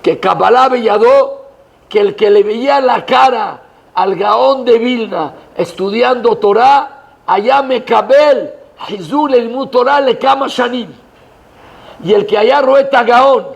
que Kabbalah Beyadó, que el que le veía la cara al Gaón de Vilna estudiando Torah, allá Mekabel Hizul el Torah le Kama Shanim. Y el que allá roeta Gaón,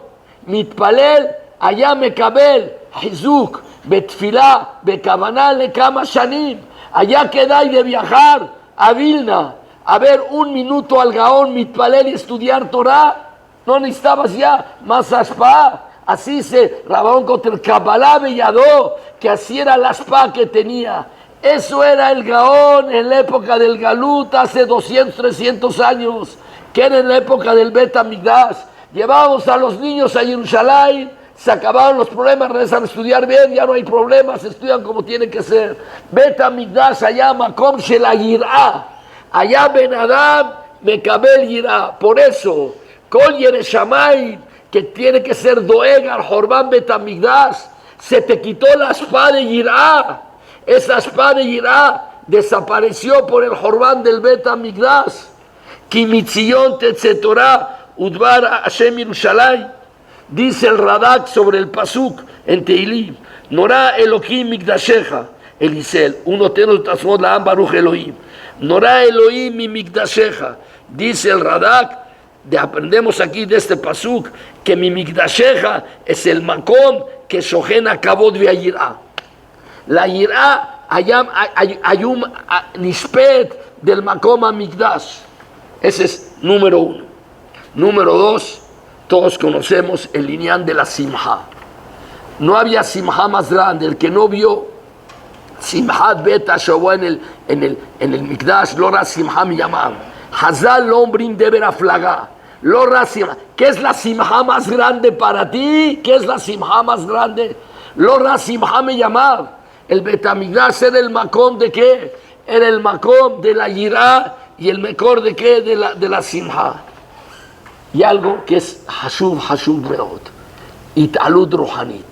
Mitpalel, allá Mekabel Hizuk Betfilá, Bekavaná le Kama Shanim. Allá quedáis de viajar a Vilna a ver un minuto al Gaón Mitpalel y estudiar Torah. No necesitabas ya más aspa. Así se Rabón contra el Kabbalah Beyadó, que así era la aspa que tenía. Eso era el Gaón en la época del Galut, hace 200, 300 años, que era en la época del Bet Hamikdash. Llevábamos a los niños a Jerusalén, se acabaron los problemas, regresan a estudiar bien, ya no hay problemas, estudian como tiene que ser. Bet Hamikdash allá Makom Shel Yirah, allá Ben Adam Mekabel Yirah. Por eso, Kol Yereshamay, que tiene que ser Doeg al Jorban Bet Hamikdash, se te quitó la espada de Yirah. Esa espada de Yirah desapareció por el Jorban del Bet Hamikdash. Kimitzion Tetze Torah Udvar Hashem Yerushalayim. Dice el Radak sobre el Pasuk en Teilim, Norá Elohim Mikdashecha, Elisel, uno teno tasmod la Baruch Elohim, Norá Elohim mi Mikdashecha. Dice el Radak, aprendemos aquí de este Pasuk, que mi Mikdashecha es el Makom que Shohen Kabod Ve'ayirah. La Yirah ayum nispet del Makom Mikdash. Ese es número uno. Número dos, todos conocemos el lineal de la Simha. No había Simha más grande. El que no vio Simhat Beta Shavua en el Mikdash, Lora Simha mi llamam. Hazal Lombrim Deber Aflaga. Lora Simha. ¿Qué es la Simha más grande para ti? ¿Qué es la Simha más grande? Lora Simha mi llamam. El Bet Hamikdash era el Makom de qué? Era el Makom de la Yirah y el Mekor de qué? De la Simha. Y algo que es Hashuv Meot, Italut Rohanit.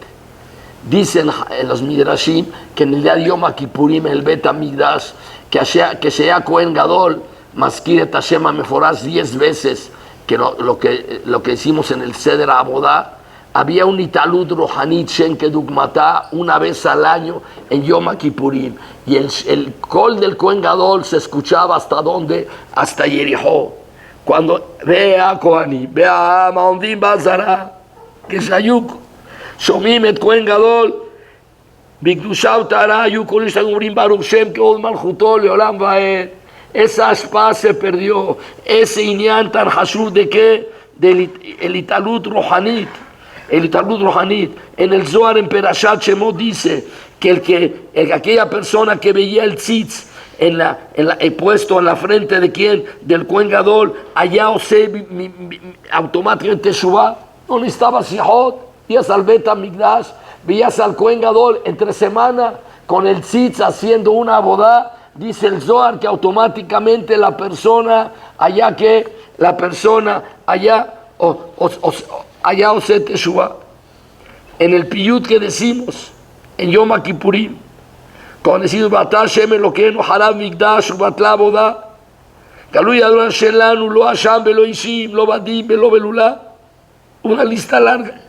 Dicen en los Midrashim que en el día de Yom Kippurim, el Bet Hamikdash, que sea Kohen Gadol, Maskir et Hashem Meforás 10 veces, que lo que hicimos en el Seder Abodá, había un Italut Rohanit Shen Kedugmatá una vez al año en Yom Kippurim. Y el col del Kohen Gadol se escuchaba hasta dónde? Hasta Jericó. Cuando vea Kohani, vea Maondim Bazara, que Shayuk, Shomim et Kohen Gadol, Bigdushav Tara, Yukol Ishtagurim Baruch Shem, que Od Malchutol, Leolam Vaed. Esa aspa se perdió. Ese Inyan Tar Hashur de qué? El Italut Rohanit. El Italut Rohanit. En el Zohar, en Perashat Shemot, dice que aquella persona que veía el tzitz, puesto en la frente de quién, del Kohen Gadol, allá automáticamente Teshuvah, no necesitaba Sihot, veías al Bet Hamikdash, veías al Kohen Gadol entre semana con el tzitz haciendo una bodá. Dice el Zohar que automáticamente la persona allá ose Teshuvah. En el Piyut que decimos en Yom Kippurim, Cuando decimos Batá Shem Elokeinu Harab Mikdash Ubatla Boda, Galui Adonai Shelanu Lo Hasham Velo Ishim Lo Badim Velo Belula, una lista larga.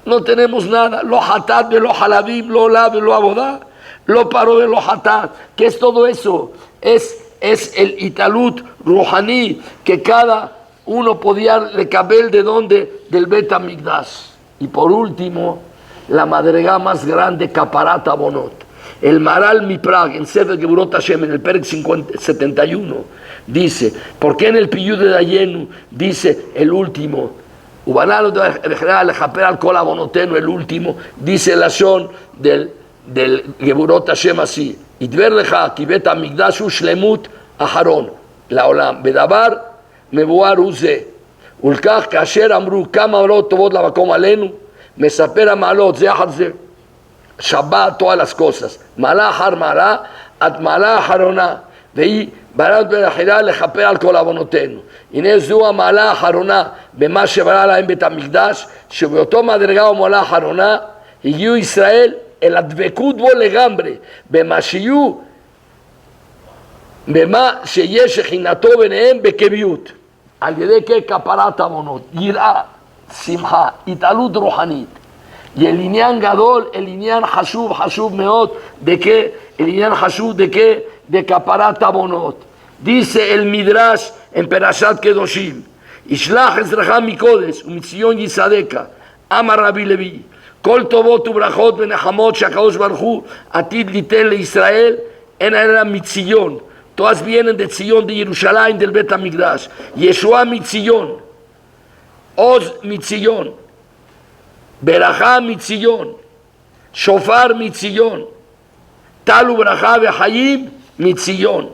No tenemos nada. Lo Hatat Velo Halabim Lo La Velo Aboda, Lo Paro Velo Hatat. ¿Qué es todo eso? Es el Italut Ruhani que cada uno podía recabel de dónde, del Bet HaMikdash. Y por último, la madrega más grande, Kaparat Abonot. El Maral Miprag, en Sefer Geburot Hashem, en el Perek 71, dice, ¿por qué en el Piyud de Dayenu dice el último? Ubanalo de al Kol Abonotenu, el último, dice la Shon del Geburot Hashem así, Itver lecha ki Bet HaMikdash hu shlemut aharon, לעולם, בדבר מבואר הוא זה. ולכך כאשר אמרו כמה מעלות טובות למקום עלינו, מספר המעלות זה אחת זה. שבת todas las cosas, מעלה אחר מעלה, עד מעלה האחרונה, והיא ברת בחירה לכפר על כל עוונותינו. הנה זו המעלה האחרונה במה שברא להם בית המקדש, שבאותו מדרגה ומעלה האחרונה, הגיעו ישראל אל הדבקות בו לגמרי, במה שיש שכינתו ביניהם בקביעות. על ידי ככפרת עוונות, יראה, שמחה, התעלות רוחנית. Y el Inyan Gadol, el Inyan Hashub Meot, ¿de qué? El Inyan Hashub, ¿de qué? De Kaparat Abonot. Dice el Midrash en Perashat Kedoshim, Ishlach Ezracha Mikodes, Umitzion Yisadeka, Amar Rabbi Levi, Kol Tovot Ubrachot Benechamot Shakadosh Baruchu, Atid Litel Israel, era Mitzion. Todas vienen de Tzion, de Jerusalén, del Bet HaMikdash. Yeshua Mitzion, Oz Mitzion, Berajá Mitzion, Shofar Mitzion, Talu Berajá Behayim Mitzion.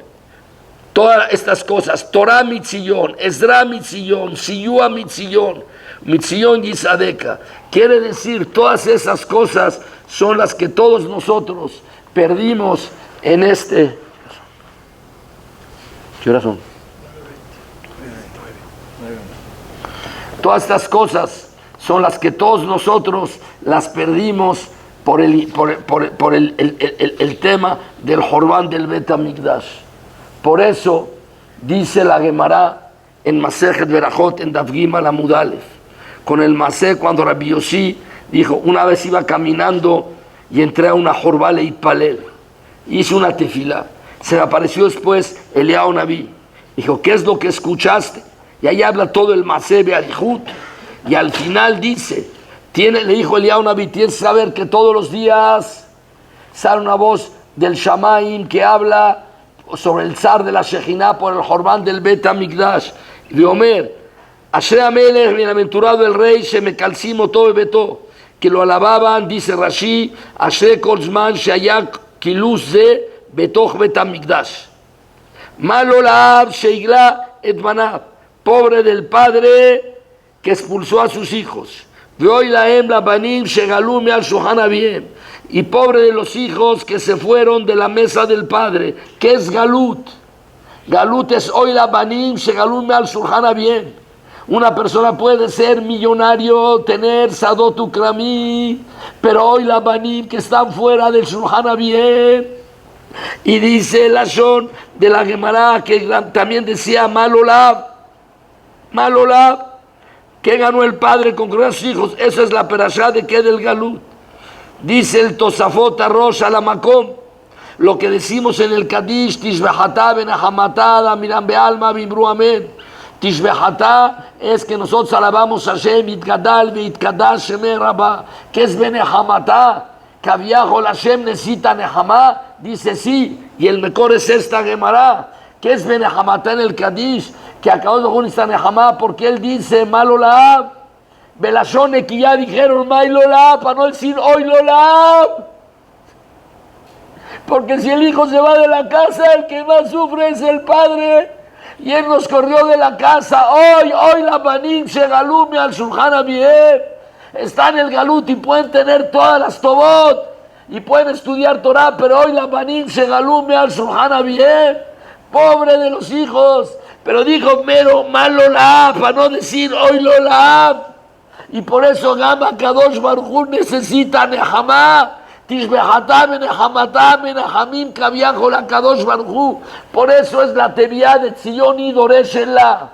Todas estas cosas, Torah Mitzion, Ezra Mitzion, Siyua Mitzion, Mitzion Yisadeka. Quiere decir, todas esas cosas son las que todos nosotros perdimos en este. ¿Qué horas son? Todas estas cosas son las que todos nosotros las perdimos por el tema del Jorbán del Bet HaMikdash. Por eso dice la Gemara en Masejet Berajot en Daf Gimal Amud Aleph, con el Masé cuando Rabbi Yossi dijo, una vez iba caminando y entré a una Jorbá Leitpalel, hice una tefilá, se me apareció después Eliyahu Naví, dijo, ¿qué es lo que escuchaste? Y ahí habla todo el Masé Be'arihut. Y al final dice, le dijo Eliyahu Naví, tienes que saber que todos los días sale una voz del Shamaim que habla sobre el zar de la Shejinah por el Jorbán del Bet HaMikdash. De Omer, Ashrei Amelech, bienaventurado el rey, Shemecalcimo todo Beto, que lo alababan, dice Rashi, Ashrei Kol Zman Shayak Kilus Ze Betoch Bet HaMikdash. Malo Laab Sheigla Et Banav, pobre del padre que expulsó a sus hijos. Veoy la hembra banim shegalume al shuhana bien. Y pobre de los hijos que se fueron de la mesa del padre. ¿Qué es galut? Galut es hoy la banim shegalume al shuhana bien. Una persona puede ser millonario, tener sadot ukrami, pero hoy la banim que están fuera del shuhana bien. Y dice la Shon de la Gemara que también decía malolab, ¿qué ganó el padre con sus hijos? Esa es la perashá de que del galut. Dice el Tosafot Rosh Alamakom, lo que decimos en el Kadish, Tishbehatá benahamatá, miran bealma, bimbru amén. Tishbehatá es que nosotros alabamos a Hashem, Itgadal, Itkadash, Shemé Rabá. ¿Qué es benahamatá? Kaviahol Hashem necesita nehamá, dice sí, y el mejor es esta Gemara. ¿Qué es benahamatá en el Kadish? Que acabó de juntar Nehamá, porque él dice Malolab, Belashone que ya dijeron Mailolab, para no decir Oilolab. Porque si el hijo se va de la casa, el que más sufre es el padre. Y él nos corrió de la casa. Hoy la banim se galume al Shulchan bien. Está en el galut y pueden tener todas las tobot y pueden estudiar Torah, pero hoy la banim se galume al Shulchan bien. Pobre de los hijos. Pero dijo mero malolab, para no decir oilolab. Y por eso Gama Kadosh Baruj Hu necesita Nehamá. Por eso es la tebiá de Tzioni Doreshela.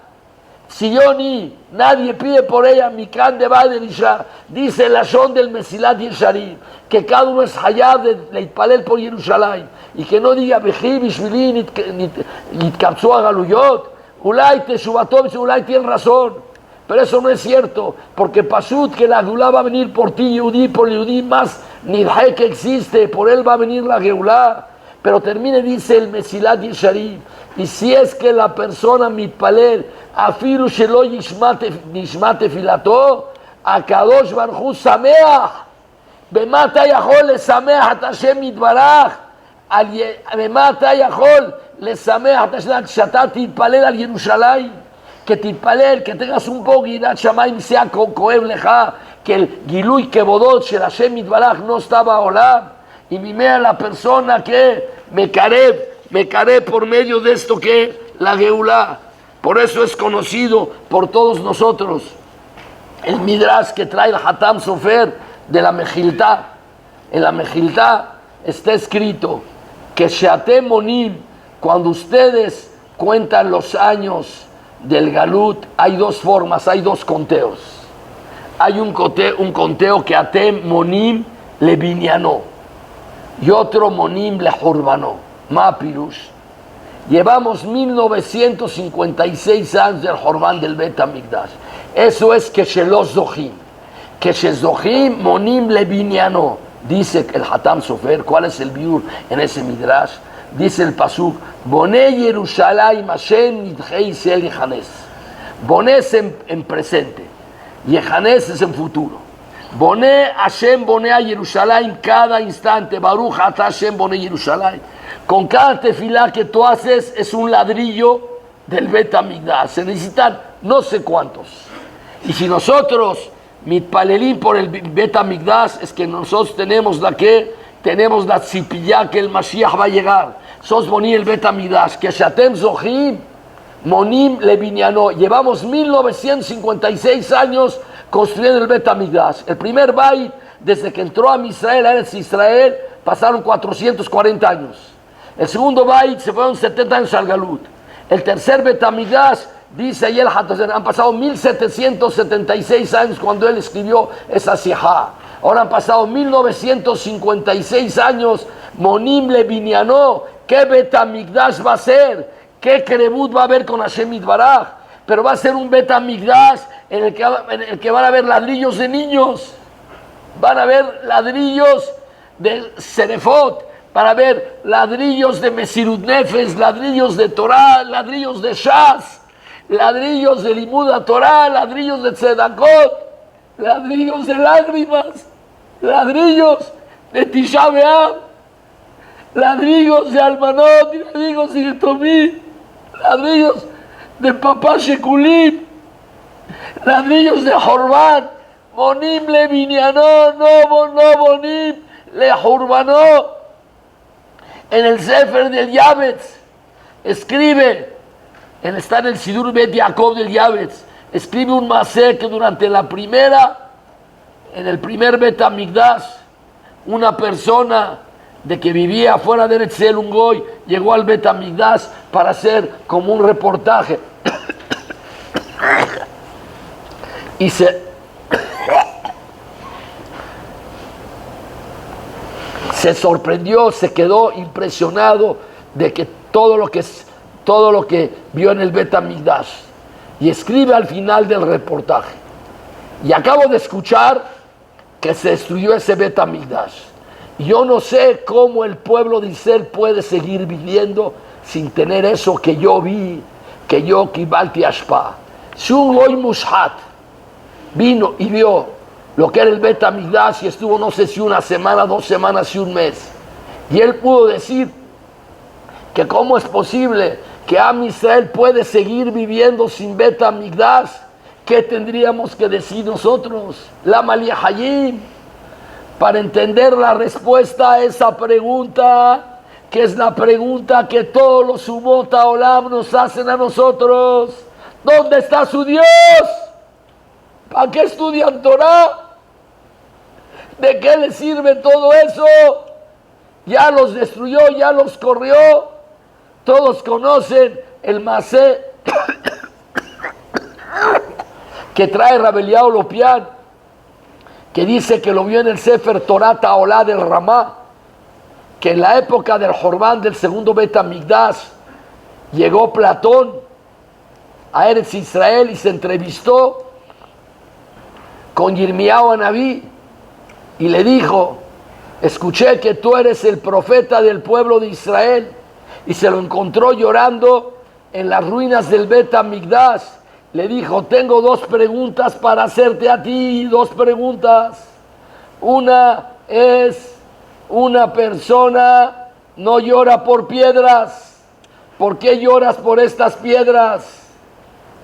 Tzioni, nadie pide por ella, Mikan de Baderisha. Dice el Lashon del Mesilat Yesharim, que cada uno es hayab de Leitpalel por Jerusalén. Y que no diga, Beji, Bishvili, Nitkapsu a Galuyot. Ulay Teshuvatov, Ulay tiene razón. Pero eso no es cierto, porque Pasut, que la Geulá va a venir por ti, Yudí, por Yudí, más Nidhe que existe, por él va a venir la Geulá. Pero termine, dice el Mesilat Yesharim, y si es que la persona mitpalel, afiru shelo yishmate filato, akadosh barhu sameach, bemata yachol lesameach at Hashem mitbarach, bemata yachol lesameach at Hashem, shatat titpalel al Yerushalayim, que titpalel, que tengas un poco Yirat Shamayim, sea coeb leja, que el Gilui Kebodot shel Hashem mitbarach no estaba olam, y mimea la persona que me caré por medio de esto que la Geulá. Por eso es conocido por todos nosotros el Midrash que trae el Hatam Sofer de la Mejiltá. En la Mejiltá está escrito que Sheatem Monim, cuando ustedes cuentan los años del Galut, hay dos formas, hay dos conteos. Hay un conteo que Atem Monim le Binyanó y otro Monim le Hurbanó. Ma Pirush. Llevamos 1956 años del Jorban del Bet HaMikdash. Eso es que Shelos Zohim. Que Shezohim Monim le Binyanó. Dice el Hatam Sofer. ¿Cuál es el biur en ese Midrash? Dice el Pasuk: Boné Yerushalayim Hashem Nidhei Sel Yehanes. Boné es en presente. Yehanes es en futuro. Boné Hashem, boné a Jerusalén cada instante. Baruch Ata Hashem, boné Jerusalén. Con cada tefilá que tú haces es un ladrillo del Bet HaMikdash. Se necesitan no sé cuántos. Y si nosotros mitpalelim por el Bet HaMikdash, es que nosotros tenemos la tzipiyá que el Mashiach va a llegar. Sos boní el Bet HaMikdash. Que Shatem Zohim, Monim le Binyanó. Llevamos 1956 años construyendo el Bet HaMikdash. El primer Bait, desde que entró a Israel, a Eretz Israel, pasaron 440 años. El segundo Bait se fueron 70 años al Galut. El tercer Bet HaMikdash, dice ahí el Hatazer, han pasado 1776 años cuando él escribió esa Sijá. Ahora han pasado 1956 años. Monim le Binyanó. ¿Qué Bet HaMikdash va a ser? ¿Qué Kerebut va a haber con Hashem Yitbaraj? Pero va a ser un Bet HaMikdash en el que van a haber ladrillos de niños, van a haber ladrillos de Serefot, van a haber ladrillos de Mesirut Nefesh, ladrillos de Torah, ladrillos de Shas, ladrillos de Limud Torah, ladrillos de Tzedakot, ladrillos de lágrimas, ladrillos de Tisha B'Av, ladrillos de Almanot, ladrillos de Tomí, ladrillos de Papá Shekulim, ladrillos de Jorban. Monim le Binyanó, no Bonim le Hurbanó. En el Sefer del Yavetz escribe, está en el Sidur Bet Yaakov del Yavetz, escribe un masé que durante en el primer Bet HaMikdash, una persona de que vivía fuera de Eretz Israel, un goy, llegó al Bet HaMikdash para hacer como un reportaje. Y se sorprendió, se quedó impresionado de que todo lo que vio en el Bet HaMikdash. Y escribe al final del reportaje: y acabo de escuchar que se destruyó ese Bet HaMikdash. Yo no sé cómo el pueblo de Israel puede seguir viviendo sin tener eso que yo vi, que yo kibalti ashpa. Si un goy mushat vino y vio lo que era el Bet HaMikdash y estuvo no sé si una semana, 2 semanas y un mes, y él pudo decir que cómo es posible que Am Israel puede seguir viviendo sin Bet HaMikdash, ¿qué tendríamos que decir nosotros? La Maliyahayim, para entender la respuesta a esa pregunta, que es la pregunta que todos los Umot Haolam nos hacen a nosotros: ¿dónde está su Dios? ¿Para qué estudian Torah? ¿De qué le sirve todo eso? Ya los destruyó, ya los corrió. Todos conocen el masé que trae Rabeliao Lopián, que dice que lo vio en el Sefer Torah Ta'olá del Ramá, que en la época del Jorbán del segundo Bet HaMikdash llegó Platón a Eretz Israel y se entrevistó con Yirmiyahu Anabí y le dijo: escuché que tú eres el profeta del pueblo de Israel, y se lo encontró llorando en las ruinas del Bet HaMikdash. Le dijo: tengo dos preguntas para hacerte a ti, dos preguntas. Una es, una persona no llora por piedras. ¿Por qué lloras por estas piedras?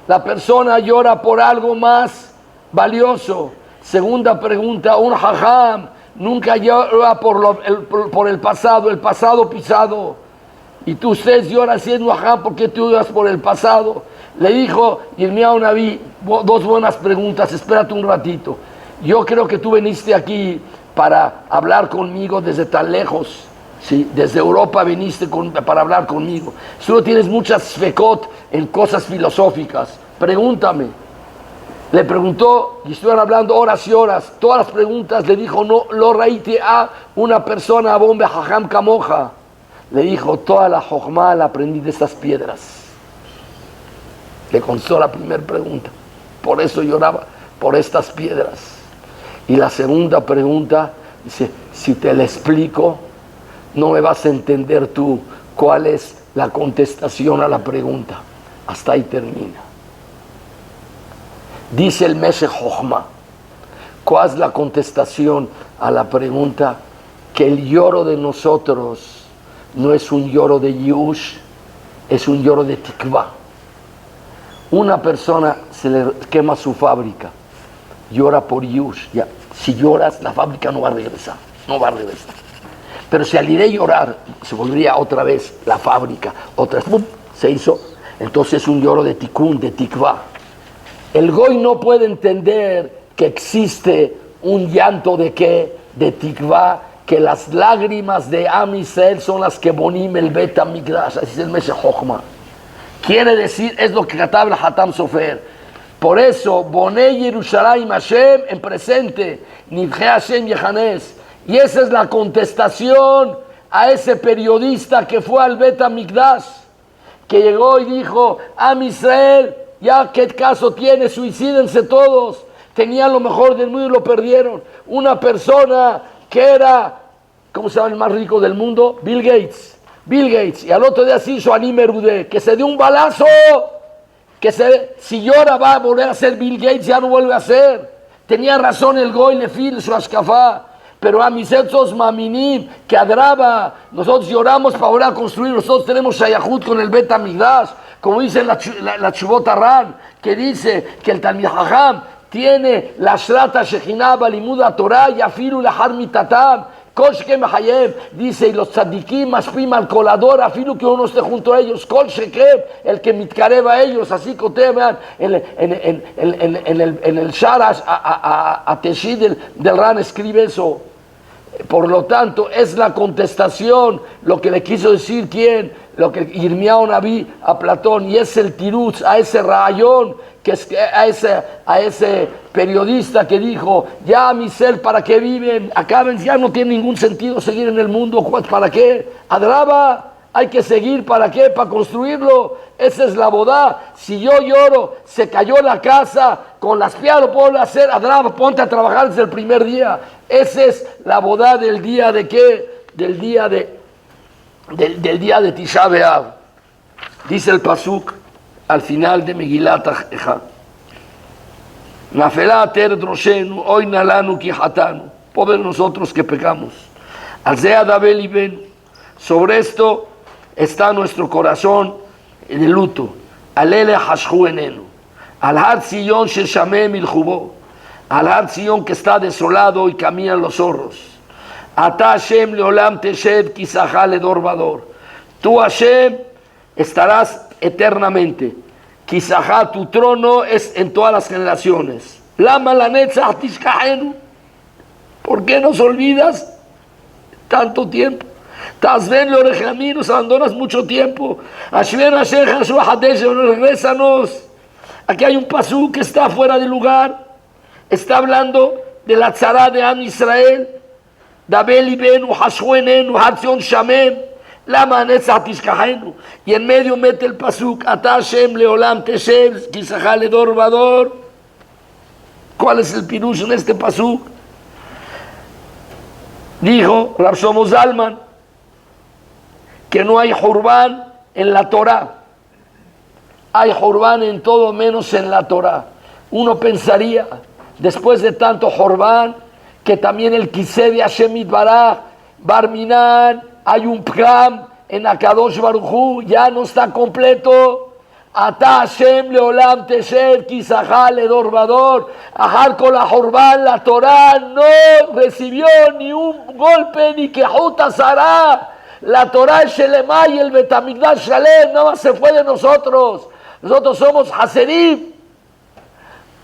La persona llora por algo más valioso. Segunda pregunta, un jajam nunca llora por el pasado pisado. Y tú, ustedes lloran siendo jajam, ¿por qué tú lloras por el pasado? Le dijo Yirmiyahu Anabí: dos buenas preguntas, espérate un ratito. Yo creo que tú viniste aquí para hablar conmigo desde tan lejos. Sí, desde Europa viniste para hablar conmigo. Tú tienes muchas fekot en cosas filosóficas. Pregúntame. Le preguntó, y estuvieron hablando horas y horas. Todas las preguntas le dijo: no lo reíte a una persona bombe jajam kamoja. Le dijo: toda la jochma la aprendí de estas piedras. Le contestó la primera pregunta. Por eso lloraba, por estas piedras. Y la segunda pregunta, dice: si te la explico, no me vas a entender tú cuál es la contestación a la pregunta. Hasta ahí termina. Dice el Meshech Jochma: ¿cuál es la contestación a la pregunta? Que el lloro de nosotros no es un lloro de Yush, es un lloro de Tikva. Una persona se le quema su fábrica, llora por Yush. Ya, si lloras, la fábrica no va a regresar, no va a regresar. Pero si al ir a llorar, se volvería otra vez la fábrica, otra vez, ¡pum!, se hizo. Entonces es un lloro de Tikkun, de Tikva. El Goy no puede entender que existe un llanto de qué, de Tikva, que las lágrimas de Am Israel son las que bonim el Bet HaMikdash. Así es el Meshech Jochma. Quiere decir, es lo que Katab el Hatam Sofer. Por eso, Bonei Yerushalayim Hashem en presente, Nivje Hashem Yehanes. Y esa es la contestación a ese periodista que fue al Bet HaMikdash, que llegó y dijo: Am Israel, ya qué caso tiene, suicídense todos. Tenían lo mejor del mundo y lo perdieron. Una persona que era, ¿cómo se llama el más rico del mundo? Bill Gates. Y al otro día se hizo Ani Merudé, que se dio un balazo, si llora va a volver a ser Bill Gates, ya no vuelve a ser. Tenía razón el Goy Lefil, su Ashkafá. Pero a mis esos maminim que adraba, nosotros lloramos para volver a construir. Nosotros tenemos Shayahut con el Bet HaMikdash, como dice la Tshuvot Haran, que dice que el Talmid Jajam tiene la Shrata Shechinah Balimud Torah y afilu lahar mitatam. Kol Shekem Hayem, dice, y los tzadikim maspim al colador, afilu que uno esté junto a ellos. Kol Shekem, el que mitkareba a ellos, así coteban en el Sharash a Teshid del Ran escribe eso. Por lo tanto, es la contestación, lo que le quiso decir quién, lo que Yirmiyahu Anabí a Platón, y es el tirutz, a ese rayón, que es a ese periodista que dijo: ya Misel, ¿para qué viven? Acaben, ya no tiene ningún sentido seguir en el mundo, ¿para qué? Adraba, hay que seguir, ¿para qué? Para construirlo. Esa es la bodá. Si yo lloro, se cayó la casa, con las piedras lo puedo hacer. Adraba, ponte a trabajar desde el primer día. Esa es la bodá del día de qué, del día de Tisha B'Av. Dice el pasuk al final de Megilat Echa: Nafelá ater droshenu, hoy nalanu ki hatanu. Pobre nosotros que pecamos. Alzea dabel y ben. Sobre esto está nuestro corazón de luto. Alele hashhu enenu. Al har Sion sheshamem iljubo. Al har Sion que está desolado y caminan los zorros. Ata Hashem leolam teshed kisachá ledor vador. Tú, Hashem, estarás eternamente. Kisachá, tu trono es en todas las generaciones. Lama la netzach tishkahenu. ¿Por qué nos olvidas tanto tiempo? Tazven lo rejamí, nos abandonas mucho tiempo. Ashven Hashem Hashu Hadesh, regrésanos. Aquí hay un pasú que está fuera de lugar. Está hablando de la tzara de Am Israel. Dabel ibenu, Hashwenenu, Hatzion Shamem. Lama netzah tishkahenu. Y en medio mete el pasuk. Ata Hashem leolam teshem, kisachá ledor vador. ¿Cuál es el pirush en este pasuk? Dijo Rav Shlomo Zalman que no hay Jurban en la Torah. Hay Jurban en todo menos en la Torah. Uno pensaría, después de tanto Jurban, que también el Kiseh de Hashem Yitbaraj, Barminan, hay un Pram en Akadosh Baruj Hu, ya no está completo. Ata Hashem leolam tesher kisachá ledor vador. Ajar con la Jurban, la Torah no recibió ni un golpe ni kehut azara. La Torah es Shelemá y el Betamigdash Shalem, nada más se fue de nosotros. Nosotros somos Haserim.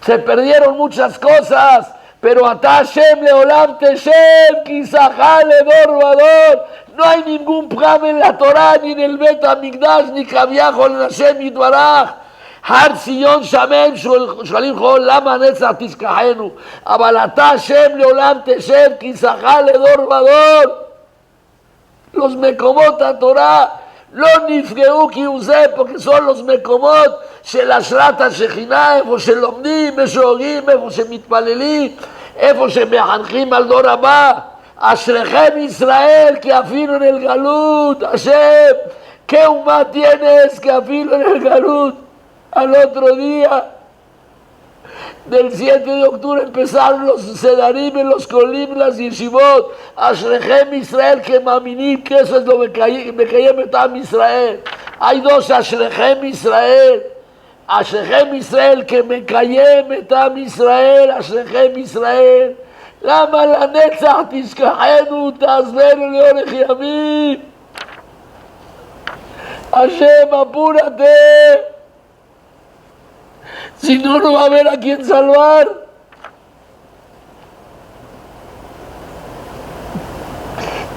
Se perdieron muchas cosas, pero Ata Hashem leolam tesher kisachá ledor vador. No hay ningún pram en la Torah, ni en el Betamigdash, ni Kaviajo en Hashem Yitbaraj. Har Sion Shamem Sholim Chol Lama Netzah Tishkahenu. Aval Ata Hashem leolam tesher kisachá ledor vador. Los Mekomot a Torah לא נפגעו כהוא porque son los מקומות של השראת השכינה, איפה שלומדים, משוררים, איפה שמתפללים, איפה שמחנכים על דור הבא. אשריכם ישראל, que afino en el galut, Hashem, qué humá tienes que afino en el galut. Al otro día del 7 de octubre empezaron los sedarim, los kolim, las yeshivot. Ashrechem Israel que maminim, que eso es lo que me caía metam Israel. Hay dos Ashrechem Israel. Ashrechem Israel que me caía metam Israel. Ashrechem Israel. Lama la netzach tishkachenu tazvenu leorech yamim. Hashem, apúrate. Si no, no va a haber a quien salvar.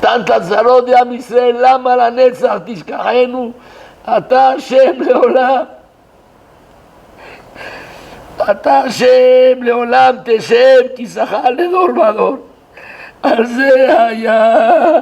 Tantas zarot de Am Israel, lama la netzach tishkachenu, ata Hashem leolam. ata Hashem leolam teshem, kisachá ledor vador. Al זה היה